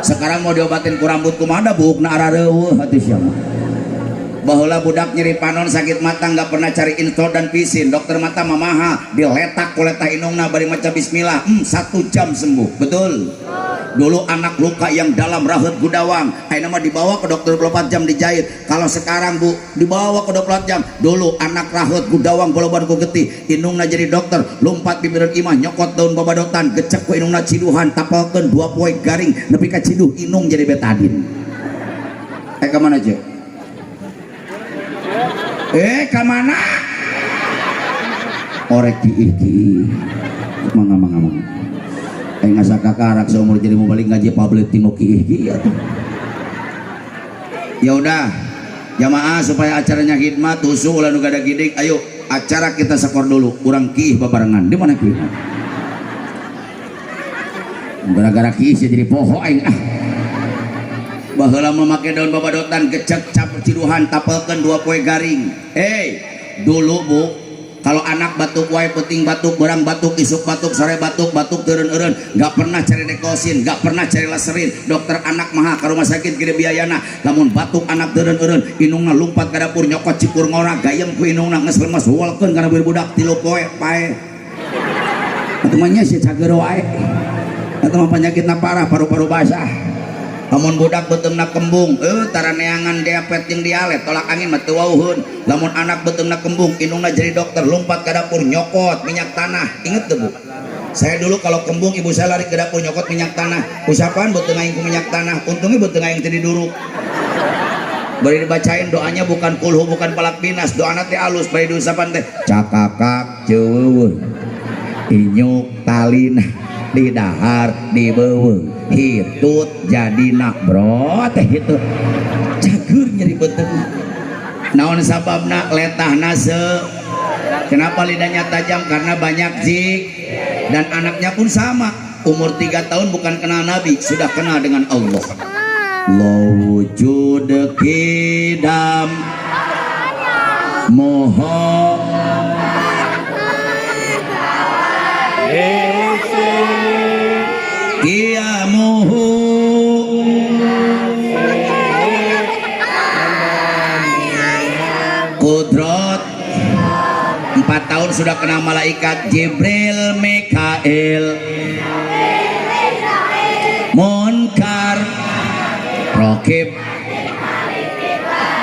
Sekarang mau diobatin ku rambut kumada buukna arareueuh hati siapa. Baheula budak nyeri panon sakit mata nggak pernah cari info dan pisin dokter mata mamaha diletak kuletah inungna bari maca bismillah 1 jam sembuh betul. Dulu anak luka yang dalam rahut gudawang ayeuna mah dibawa ke dokter 24 jam dijahit. Kalau sekarang Bu dibawa ke 24 jam. Dulu anak rahut gudawang boloban ku getih inungna jadi dokter lompat bibirun imah nyokot daun babadotan gecek ku inungna ciduhan tapalkeun 2 poe garing nepi ka ciduh inung jadi betadin. Ka mana aja? Kamana? Orek kiih mangga aing asa kakarak seumur jadi mau balik ngaji pablet tinu kiih ya udah jamaah supaya acaranya hikmat tusu ulah nu gada gidik ayo acara kita skor dulu urang kiih babarengan di mana kiih gara-gara kiih jadi poho aing baheula memakai daun babadotan gecek cap ciduhan tapelkeun 2 poe garing. Dulu Bu kalau anak batuk wae penting batuk berang batuk isuk batuk sore batuk teureun-eureun gak pernah cari dekosin gak pernah cari laserin dokter anak maha ka rumah sakit gede biayana lamun batuk anak teureun-eureun inungna lumpat ka dapur nyokot cikur ngora gayem ku inungna geus lemes wolkeun kana budak 3 poe pae atuh mah nya si cager wae atuh mah penyakitna parah paru-paru basah. Lamun budak beteungna kembung tara neangan diapet jeung dialet tolak angin mah teu wauheun. Lamun anak beteungna kembung inungna jadi dokter lompat ke dapur nyokot minyak tanah. Inget tuh Bu, saya dulu kalau kembung ibu saya lari ke dapur nyokot minyak tanah. Usapan beteung aing ku minyak tanah, untungnya beteung aing teu diduruk. Bari dibacain doanya bukan kulhu bukan palak binas, doana teh alus bari diusapan teh cakakak ceuweuh inyuk talina di dahar di beuweung hitut jadi nak bro teh itu jadi beten. Naon sababna letah nase. Kenapa lidahnya tajam? Karena banyak zik. Dan anaknya pun sama, umur 3 tahun bukan kenal Nabi, sudah kenal dengan Allah. Wujud kidam moho kiamuhu kudrot. 4 tahun sudah kenal malaikat Jibril, Mikail, Munkar, Rokib.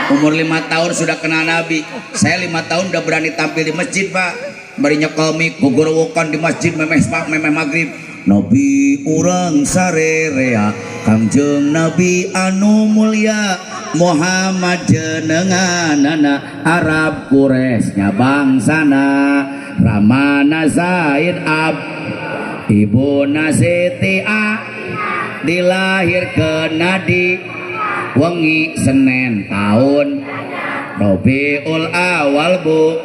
Umur 5 tahun sudah kenal Nabi. Saya 5 tahun udah berani tampil di masjid, Pak. Barinya kami gugurwokan di masjid memeh maghrib. Nabi urang sarerea Kangjeng Nabi anu mulia Muhammad jenenganana Arab Quraisy bangsana Ramana Zaid Ab Ibuna Siti A dilahirkeun di wengi Senin tahun Rabiul Awal Bu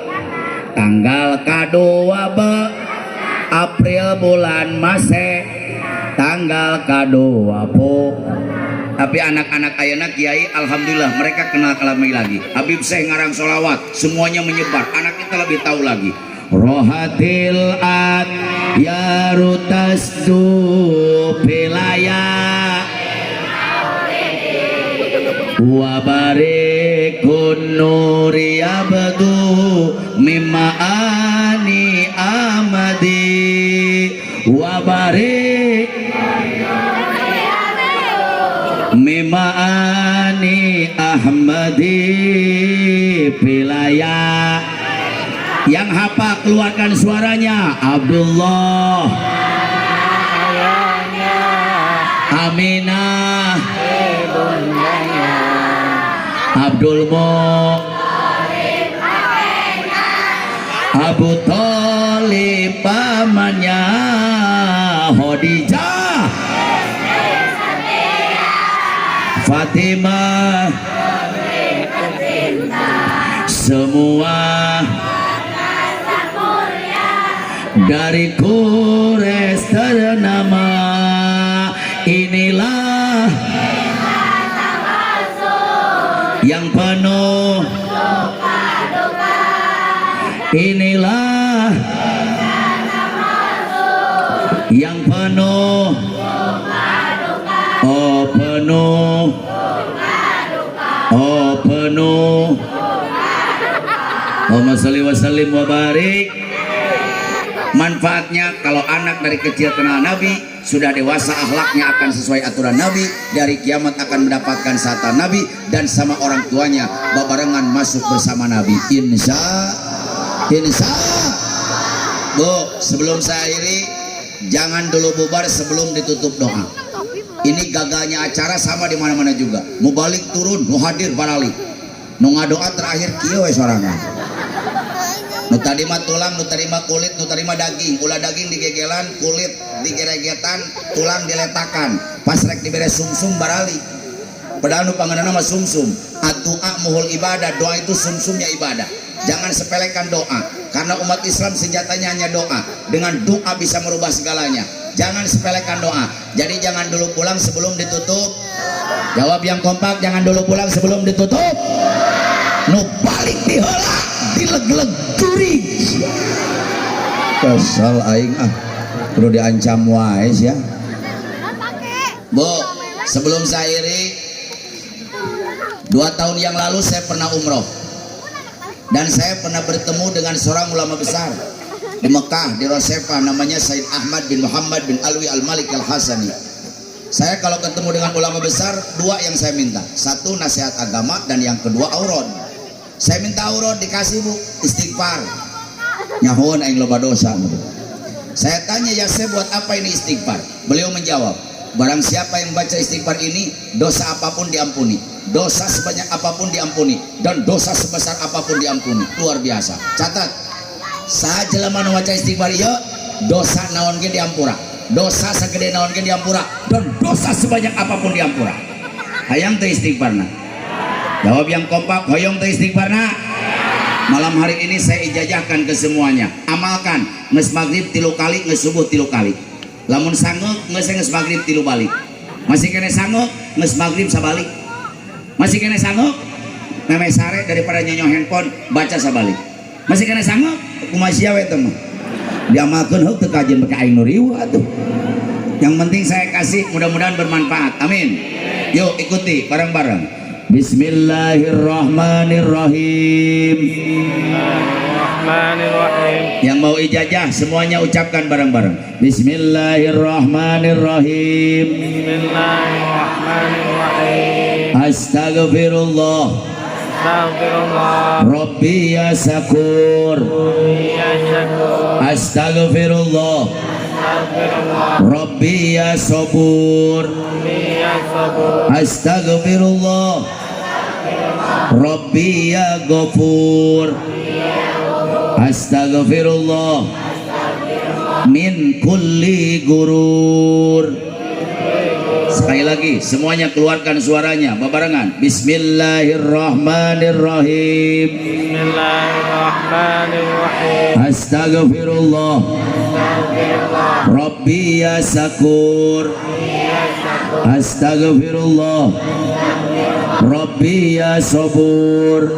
tanggal kadua April bulan Maseh tanggal kadua Po. Tapi anak-anak ayeuna kiai alhamdulillah mereka kenal kalami lagi. Habib Syekh ngarang solawat semuanya menyebar. Anak kita lebih tahu lagi. Rohatil at ya rutasdu pilaya wa barikun nuri abdu mimma ani amadi wa barik mimma ani ahmadi pilaya. Yang hafal keluarkan suaranya. Abdullah, Aminah, Abdul Mo, Abu Thalib pamannya, Khadijah, Fatimah, semua dari Quraisy ternama. Inilah yang penuh inilah yang penuh penuh penuh. Allahumma sholli wa sallim wa barik. Manfaatnya kalau anak dari kecil kenal Nabi, sudah dewasa akhlaknya akan sesuai aturan Nabi, dari kiamat akan mendapatkan satan Nabi, dan sama orang tuanya babarengan masuk bersama Nabi. Insya Bu, sebelum saya akhiri, jangan dulu bubar sebelum ditutup doa. Ini gagalnya acara sama di mana-mana juga. Mau balik turun, mau hadir barali. Nu ngadoa terakhir kieu we sorangan. Nu tadi mah tulang, nu tadi mah kulit, nu tadi mah daging. Ulah daging digegelan, kulit digeregetan, tulang diletakan. Pas rek dibere sumsum barali. Padahal nu pangaranna mah sumsum. Doa muhul ibadah, doa itu sumsumnya ibadah. Jangan sepelekan doa, karena umat Islam senjatanya hanya doa. Dengan doa bisa merubah segalanya. Jangan sepelekan doa. Jadi jangan dulu pulang sebelum ditutup. Jawab yang kompak, jangan dulu pulang sebelum ditutup. Nu balik diheula, dileg-leg jurig. Kesel aing perlu diancam wae ya. Bu, sebelum saya akhiri, 2 tahun yang lalu saya pernah umroh. Dan saya pernah bertemu dengan seorang ulama besar di Mekah, di Rosefa, namanya Said Ahmad bin Muhammad bin Alwi Al-Malik Al-Hasani. Saya kalau ketemu dengan ulama besar, 2 yang saya minta. 1 nasihat agama, dan yang kedua auron. Saya minta auron, dikasih Bu, istighfar. Nyahun aing loba dosa. Saya tanya, ya saya buat apa ini istighfar? Beliau menjawab, barang siapa yang baca istighfar ini, dosa apapun diampuni, dosa sebanyak apapun diampuni, dan dosa sebesar apapun diampuni. Luar biasa. Catat, sajelema nu maca istighfar ieu, dosa naon ge diampura, dosa sagede naon ge diampura, dan dosa sebanyak apapun diampura. Hayang teh istighfarna. Jawab yang kompak, hoyong teh istighfarna. Malam hari ini saya ijazahkan ke semuanya. Amalkan, nges maghrib 3 kali, nges subuh 3 kali. Lamun sanggup, nges maghrib 3 balik. Masih kena sanggup, nges maghrib sabalik. Masih kena sanggup, meme sare daripada nyonyo handphone, baca sabalik. Masih kena sanggup, kumaha we teman. Diamalkan huk teu kajian pakai aing nu riweuh atuh. Yang penting saya kasih, mudah-mudahan bermanfaat. Amin. Yuk ikuti bareng-bareng. Bismillahirrahmanirrahim. Bismillahirrahmanirrahim. Yang mau ijazah semuanya ucapkan bareng-bareng. Bismillahirrahmanirrahim. Bismillahirrahmanirrahim. Astagfirullah. Astagfirullah. Rabbi ya Sakur. Ya Syakur. Astagfirullah. Astagfirullah. Rabbi ya Sabur. Ya Sabur. Astagfirullah. Rabbi ya Ghafur. Astagfirullah min kulli gurur. Sekali lagi semuanya keluarkan suaranya babarengan. Bismillahirrahmanirrahim. Bismillahirrahmanirrahim. Astagfirullah. Rabbi ya Sakur. Astagfirullah. Rabbi ya Sabur.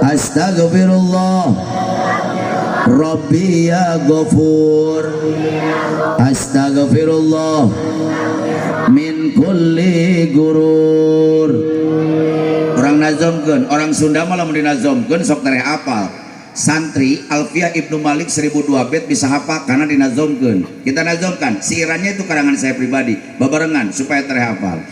Astagfirullah. Rabbi ya Ghafur. Astagfirullah min kulli gurur. Orang nazomkeun, orang Sunda malah mun dinazomkeun sok tereh apal. Santri Alfiah Ibnu Malik 1002 bait bisa hafal karena dinazomkeun. Kita nazomkan, siirannya itu karangan saya pribadi, babarengan supaya tereh hafal.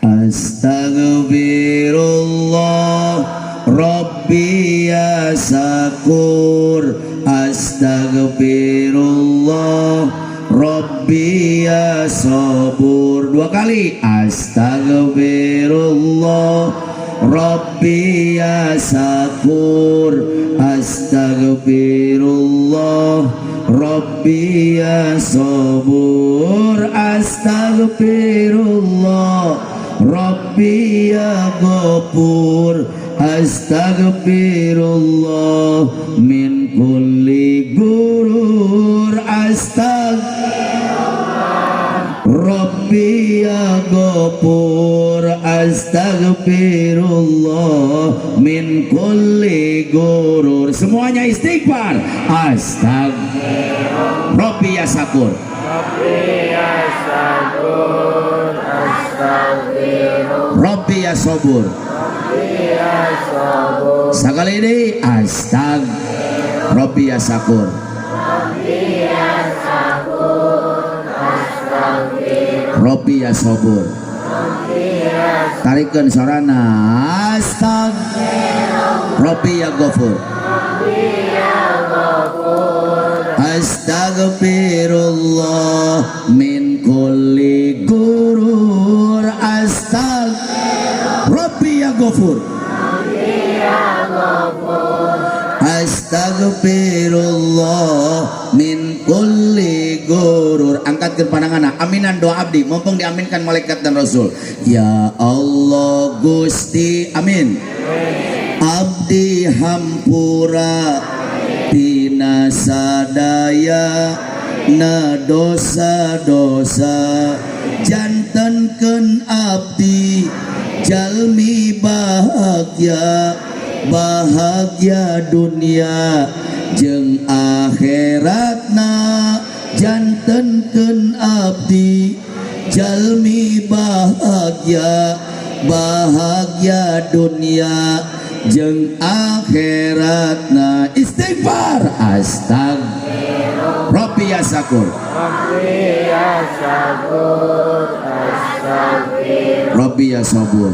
Astagfirullah Rabbi ya Sakur. Astagfirullah Rabbi ya Sabur. 2 kali. Astagfirullah Rabbi ya Sakur. Astagfirullah Rabbi ya Sabur. Astagfirullah Rabbi ya Ghafur. Astagfirullah min kulli gurur. Rabbi ya Ghafur. Astagfirullah min kulli gurur. Semuanya istighfar. Rabbi ya Sakur. Rabbi ya Sakur. Astagfirullah. Rabbi ya Sabur. Rabbi ya Sabur. Sekali ini Rabbi ya Sakur. Rabbi ya Sakur. Astagfirullah. Rabbi ya Sabur. Rabbi ya Tarikeun sorana. Rabbi ya Ghafur. Astagfirullah min kulli gurur. Rabbi ya Ghafur. Astagfirullah min kulli gurur. Angkatkeun pandanganna. Aminan doa abdi mumpung diaminkan malaikat dan rasul. Ya Allah Gusti. Amin. Abdi hampura tina sadaya na dosa-dosa. Jantenkeun abdi jalmi bahagia, bahagia dunia jeung akhiratna. Jantenkeun abdi jalmi bahagia, bahagia dunia jeung akhiratna. Istighfar. Rabbi ya Sakur. Rabbi ya Sakur. Astagfirullah. Rabbi ya Sabur.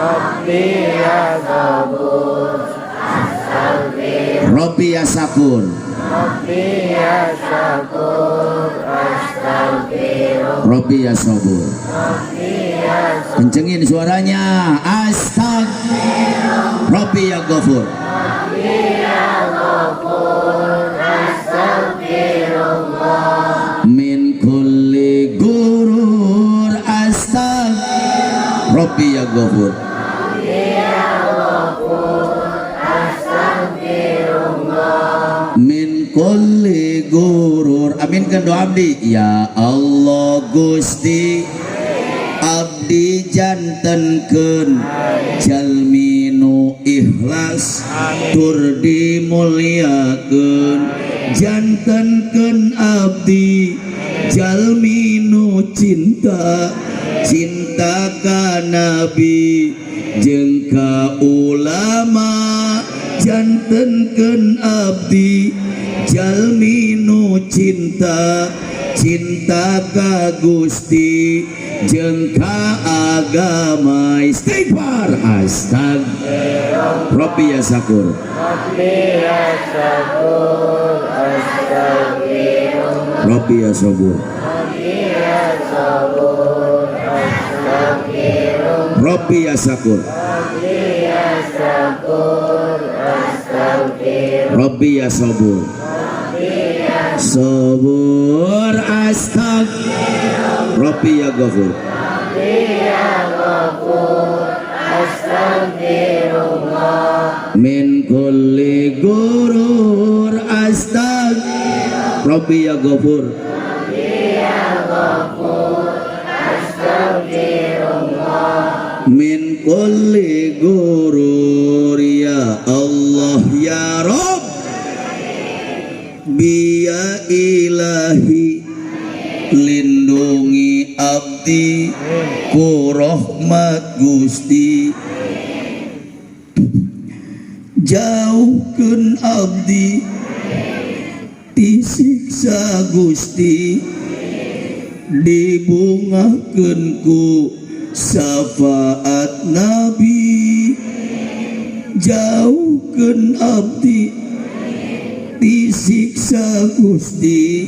Rabbi ya Sabur. Astagfirullah. Rabbi ya Sakur. Rabbi ya Sakur. Astagfirullah. Rabbi ya Sabur. Rabbi ya Sakur. Kencengin suaranya. Rabbi ya Ghafur. Rabbi ya Ghafur. Astagfirullah. Min kulli gurur. Rabbi ya Ghafur. Rabbi ya kulli gurur. Aminkan doa abdi. Ya Allah Gusti abdi jantenkeun jalmi nu ikhlas tur dimulyakeun. Jantenkeun abdi jalmi nu cinta ka nabi jeung ka ulama. Jantenkeun abdi jalmi nu cinta ka Gusti jeung ka agama. Istighfar. Astagfirullah. Rabbi ya sakur. Rabbi ya sakur. Astagfirullah. Rabbi ya sabur. Rabbi ya sabur. Astagfirullah. Rabbi ya sakur. Rabbi ya sakur. Astagfirullah. Rabbi ya sabur. Sabur. Astagfirullah. Rabbi ya ghafur. Rabbi ya ghafur. Astagfirullah. Min kulli gurur. Astagfirullah. Rabbi ya ghafur. Rabbi ya ghafur. Astagfirullah. Min kulli gurur. Ya Allah ya Rabb biya ilahi lindungi abdi ku rahmat Gusti. Jauhkeun abdi disiksa Gusti. Dibungakeun ku syafaat Nabi. Jauhkeun abdi disiksa Gusti.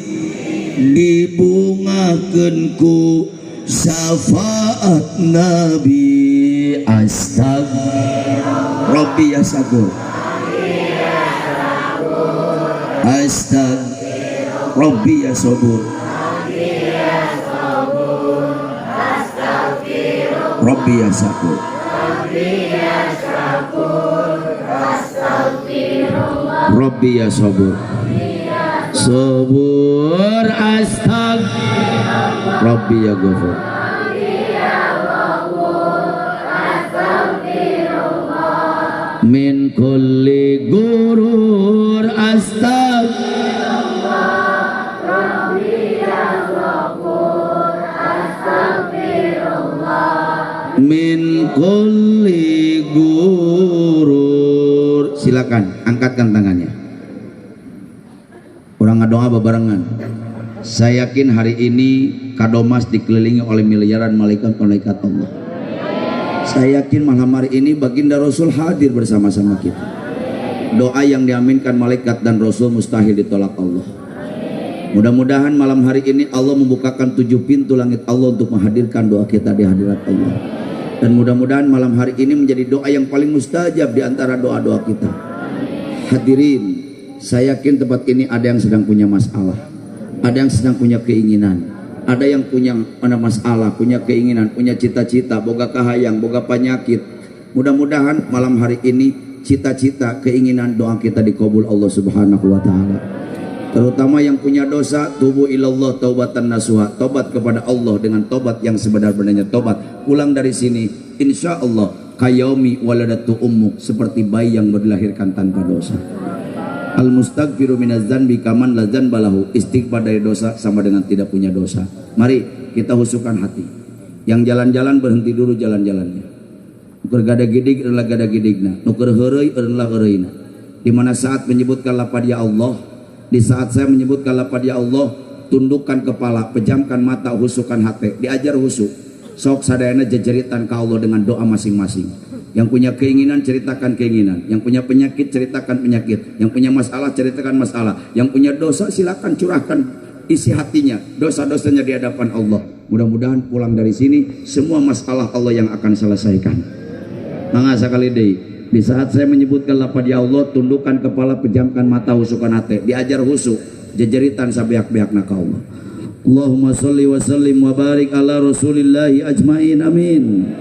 Dibungakeun ku syafaat Nabi. Astagfirullah. Rabbi ya sakur. Astagfirullah. Rabbi ya sabur. Rabbi ya sakur. Rabbi ya sabur. Sabur. Astagfirullah. Rabbi ya ghafur. Min kulli gurur. Astagfirullah. Min kulli gurur. Silakan angkatkan tangannya. Orang ngadoa bebarengan. Saya yakin hari ini Kadomas dikelilingi oleh miliaran malaikat-malaikat Allah. Saya yakin malam hari ini baginda Rasul hadir bersama-sama kita. Doa yang diaminkan malaikat dan Rasul mustahil ditolak Allah. Mudah-mudahan malam hari ini Allah membukakan 7 pintu langit Allah untuk menghadirkan doa kita di hadirat Allah. Dan mudah-mudahan malam hari ini menjadi doa yang paling mustajab di antara doa-doa kita. Hadirin, saya yakin tempat ini ada yang sedang punya masalah, ada yang sedang punya keinginan, ada yang punya masalah, punya keinginan, punya cita-cita, boga kahayang, boga penyakit. Mudah-mudahan malam hari ini cita-cita, keinginan, doa kita dikabul Allah Subhanahu wa taala. Terutama yang punya dosa, tubu ilallah taubatan nasuha, tobat kepada Allah dengan tobat yang sebenar-benarnya tobat. Pulang dari sini insya Allah kayaumi waladatu ummu, seperti bayi yang dilahirkan tanpa dosa. Al mustaghfiru minaz dzanbi kaman la dzanbalahu, istighfar dari dosa sama dengan tidak punya dosa. Mari kita husukkan hati. Yang jalan-jalan berhenti dulu jalan-jalannya. Nuker gada gidig adalah gada gidigna, nuker heureuy adalah heureuina. Di mana saat menyebutkan lafaz ya Allah, di saat saya menyebutkan lafaz ya Allah, tundukkan kepala, pejamkan mata, husukkan hati, diajar husuk. Sok sadayana jejeritan ke Allah dengan doa masing-masing. Yang punya keinginan ceritakan keinginan, yang punya penyakit ceritakan penyakit, yang punya masalah ceritakan masalah, yang punya dosa silakan curahkan isi hatinya, dosa-dosanya di hadapan Allah. Mudah-mudahan pulang dari sini semua masalah Allah yang akan selesaikan. Mangga sakali deui. Di saat saya menyebutkan lafaz ya Allah, tundukkan kepala, pejamkan mata, husukkan hati, diajar husuk, jejeritan sabeak-beakna ka Allah. Allahumma sholli wa sallim wa barik ala rasulillahi ajmain, amin.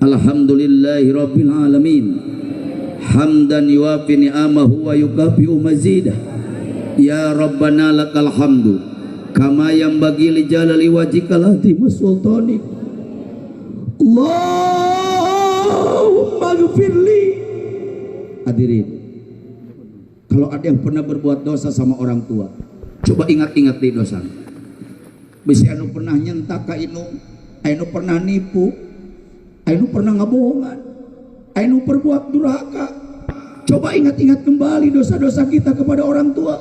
Alhamdulillahi rabbil alamin, hamdan yuwafi ni'amahu wa yukafi'u mazidah, Ya Rabbana lakal hamdu kama yanbaghi li jalali wajhikal azim wa sultanik. Allahumma ghfirli. Hadirin, kalau ada yang pernah berbuat dosa sama orang tua, coba ingat-ingat di dosa. Bisi anu pernah nyentak ka anu pernah nipu, anu pernah ngabohongan, anu perbuat durhaka. Coba ingat-ingat kembali dosa-dosa kita kepada orang tua.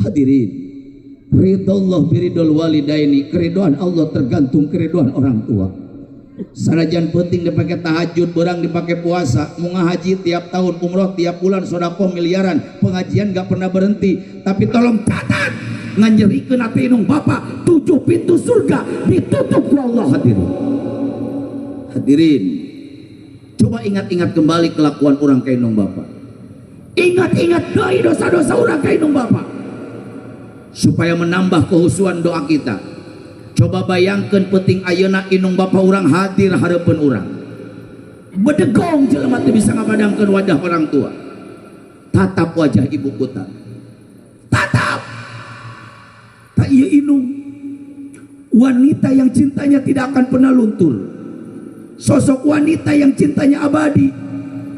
Hadirin, ridallah biridul walidaini, keriduan Allah tergantung keriduan orang tua. Sanajan penting dipakai tahajud, berang dipakai puasa, munga haji tiap tahun, umroh tiap bulan, sedekah miliaran, pengajian gak pernah berhenti. Tapi tolong catat, nganjerikeun ati inung Bapak, 7 pintu surga ditutup ku Allah. Hadirin, coba ingat-ingat kembali kelakuan orang ka inung Bapak. Ingat-ingat deui dosa-dosa orang ka inung Bapak, supaya menambah kehusuan doa kita. Coba bayangkan penting ayeuna inung Bapak orang hadir harapan orang. Bedegong jelema teu bisa ngapadangkeun wajah orang tua. Tatap wajah ibu kuta. Tatap. Tak ieu inung wanita yang cintanya tidak akan pernah luntur. Sosok wanita yang cintanya abadi.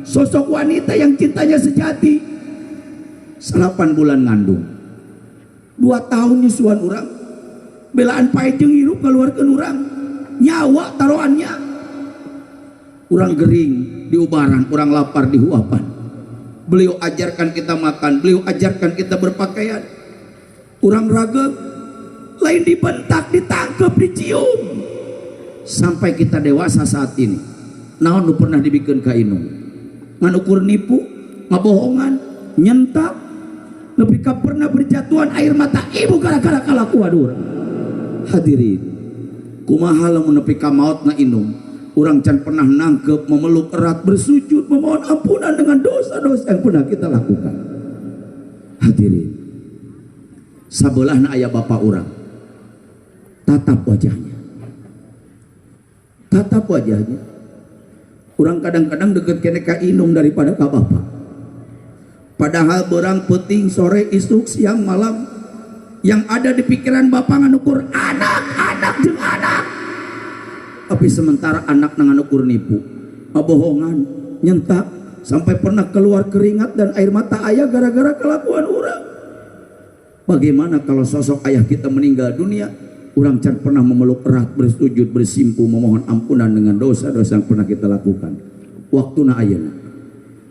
Sosok wanita yang cintanya sejati. 8 bulan ngandung. 2 tahun nyusuan orang. Belaan paejeng hirup keluarkan orang, nyawa taruhannya. Orang gering di ubaran, orang lapar di huapan. Beliau ajarkan kita makan, beliau ajarkan kita berpakaian. Orang ragam, lain dibentak, ditangkap, dicium. Sampai kita dewasa saat ini. Naon nu pernah dibikin ka inung? Nganukur nipu, ngabohongan, nyentak, lebih ka pernah berjatuhan air mata ibu gara-gara kalakuan urang. Hadirin, kumaha lamun nepi ka maot na inung, urang can pernah nangkep, memeluk erat, bersujud, memohon ampunan dengan dosa-dosa yang pernah kita lakukan. Hadirin, sabelahna aya bapak urang, tatap wajahnya, tatap wajahnya. Urang kadang-kadang deket kene ka inung daripada ka bapak. Padahal berang penting sore, isuk, siang, malam, yang ada di pikiran bapak nganukur anak jeung anak. Tapi sementara anak nganukur nipu, abohongan, nyentak, sampai pernah keluar keringat dan air mata ayah gara-gara kelakuan orang. Bagaimana kalau sosok ayah kita meninggal dunia, orang can pernah memeluk erat, bersujud, bersimpu, memohon ampunan dengan dosa-dosa yang pernah kita lakukan. Waktuna ayeuna,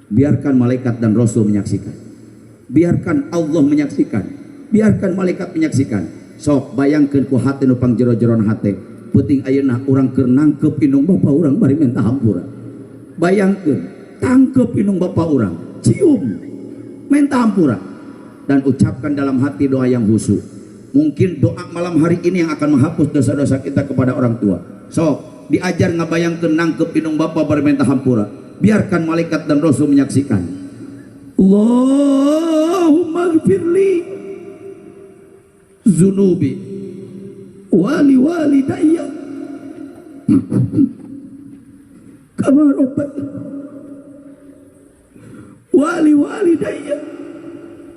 biarkan malaikat dan rasul menyaksikan, biarkan Allah menyaksikan, biarkan malaikat menyaksikan. Sok bayangkeun ku hati nu pangjero-jeron hate, penting ayeuna urang keur nangkep inung bapak urang bari minta hampura. Bayangkeun tangkep inung bapak urang, cium, minta hampura, dan ucapkan dalam hati doa yang khusyuk. Mungkin doa malam hari ini yang akan menghapus dosa-dosa kita kepada orang tua. Sok diajar ngabayangkeun nangkep inung bapak bari minta hampura, biarkan malaikat dan rasul menyaksikan. Allahumma ghfirli zunubi wali walidayya kama rabbayani wali walidayya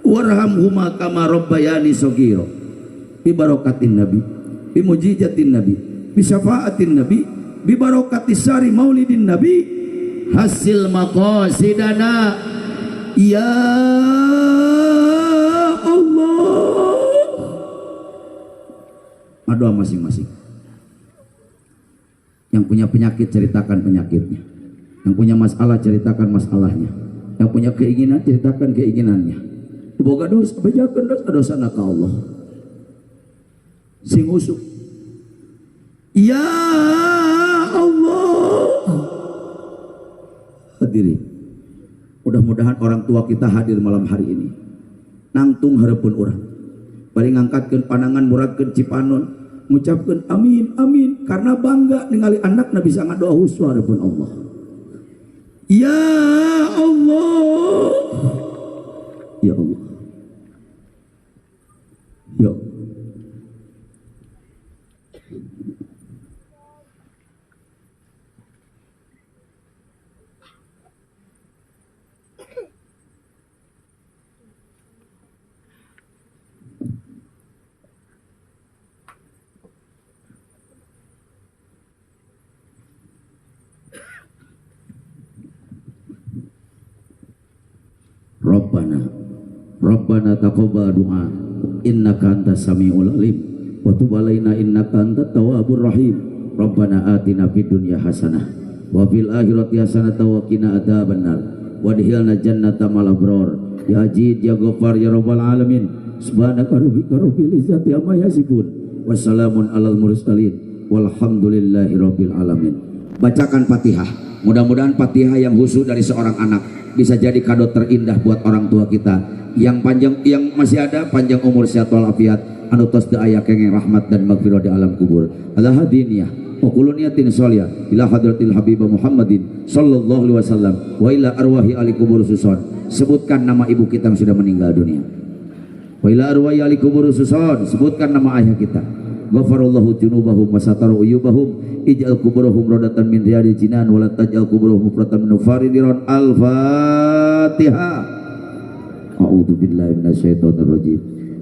warhamhuma kama rabbayani shaghira. Bi barakatin nabi, bi mujizatin nabi, bi syafaatin nabi, bi barakatis sari maulidin nabi, hasil maqasidana ya Allah. Doa masing-masing. Yang punya penyakit ceritakan penyakitnya, yang punya masalah ceritakan masalahnya, yang punya keinginan ceritakan keinginannya. Boga dosa bejakeun dosa-dosa ka Allah. Sing usuk, ya Allah. Hadirin, mudah-mudahan orang tua kita hadir malam hari ini, nangtung hareupeun urang, bari ngangkatkeun pandangan muradkeun Cipanon, mengucapkan amin amin karena bangga ningali anakna bisa ngadoa huswa hareupeun Allah. Ya Allah, ya Allah, ya Allah. Rabbana taqabbal du'a innaka antas samiul alim wa tub alaina innaka antat tawwabur rahim. Rabbana atina fid dunya hasanah wa fil akhirati hasanah wa qina adzabannar wadkhilna jannata mal abrar ya Ajid ya Ghaffar ya rabbal alamin. Subhanaka rabbika rabbil izzati amma yasifun wassalamun alal mursalin walhamdulillahi rabbil alamin. Bacakan Fatihah. Mudah-mudahan Fatihah yang khusyuk dari seorang anak bisa jadi kado terindah buat orang tua kita yang panjang, yang masih ada panjang umur, sehat walafiat, anu tos teu aya kenging rahmat dan maghfirah di alam kubur. Ala hadiniyah wa kullu niyatin sholiyah ila hadratil habibah Muhammadin sallallahu alaihi wasallam wa ila arwahi ali kubur susun. Sebutkan nama ibu kita yang sudah meninggal dunia. Wa ila arwahi ali kubur susun. Sebutkan nama ayah kita. Ghafarallahu junubahum wa satara uyubahum ij'al kuburahum radatan min riyadil jinan wa la taj'al kuburahum mufratan min nufariniran. Al-Fatihah. A'udzu billahi minasyaitonir rajim.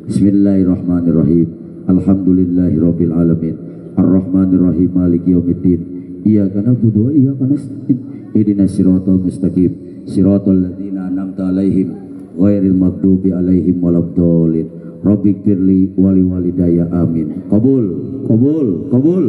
Bismillahirrahmanirrahim. Alhamdulillahirabbil alamin. Arrahmanir rahim maliki yaumiddin. Iyyaka na'budu wa iyyaka nasta'in. Ihdinas siratal mustaqim. Siratal ladzina an'amta 'alaihim ghairil maghdubi 'alaihim waladdallin. Rabbik firli wali walidayya amin. Qabul, qabul, qabul.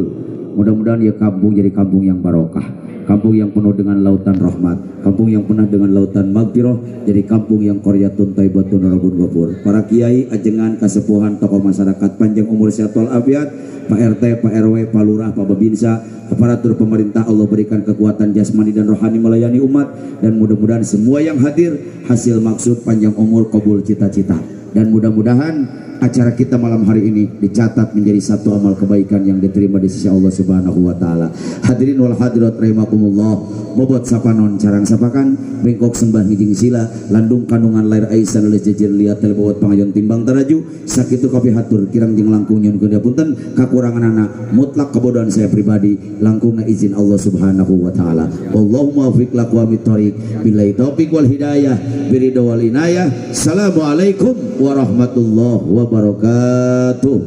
Mudah-mudahan ya kampung jadi kampung yang barokah, kampung yang penuh dengan lautan rahmat, kampung yang penuh dengan lautan maghfirah, jadi kampung yang qaryatun thayyibatun rabbun ghafur. Para kiai, ajengan, kasepuhan, tokoh masyarakat, panjang umur sehat walafiat, Pak RT, Pak RW, Pak Lurah, Pak Babinsa, aparatur pemerintah, Allah berikan kekuatan jasmani dan rohani melayani umat, dan mudah-mudahan semua yang hadir hasil maksud panjang umur, qabul cita-cita. Dan mudah-mudahan acara kita malam hari ini dicatat menjadi satu amal kebaikan yang diterima di sisi Allah Subhanahu wa taala. Hadirin wal hadirat rahimakumullah. Bobot sapanon carang sapakan bengkok sembah ngijing sila landung kandungan lair aisan oleh jejer liat telebobot pangayon timbang taraju sakitu kopi hatur kirang jeung langkung nyun keunda punten kakurangan anak mutlak kebodohan saya pribadi langkungna izin Allah Subhanahu wa taala. Allahumma waffiq laqwamit thoriq billahi taufiq wal hidayah biridha wal inayah. Assalamualaikum warahmatullahi wabarakatuh.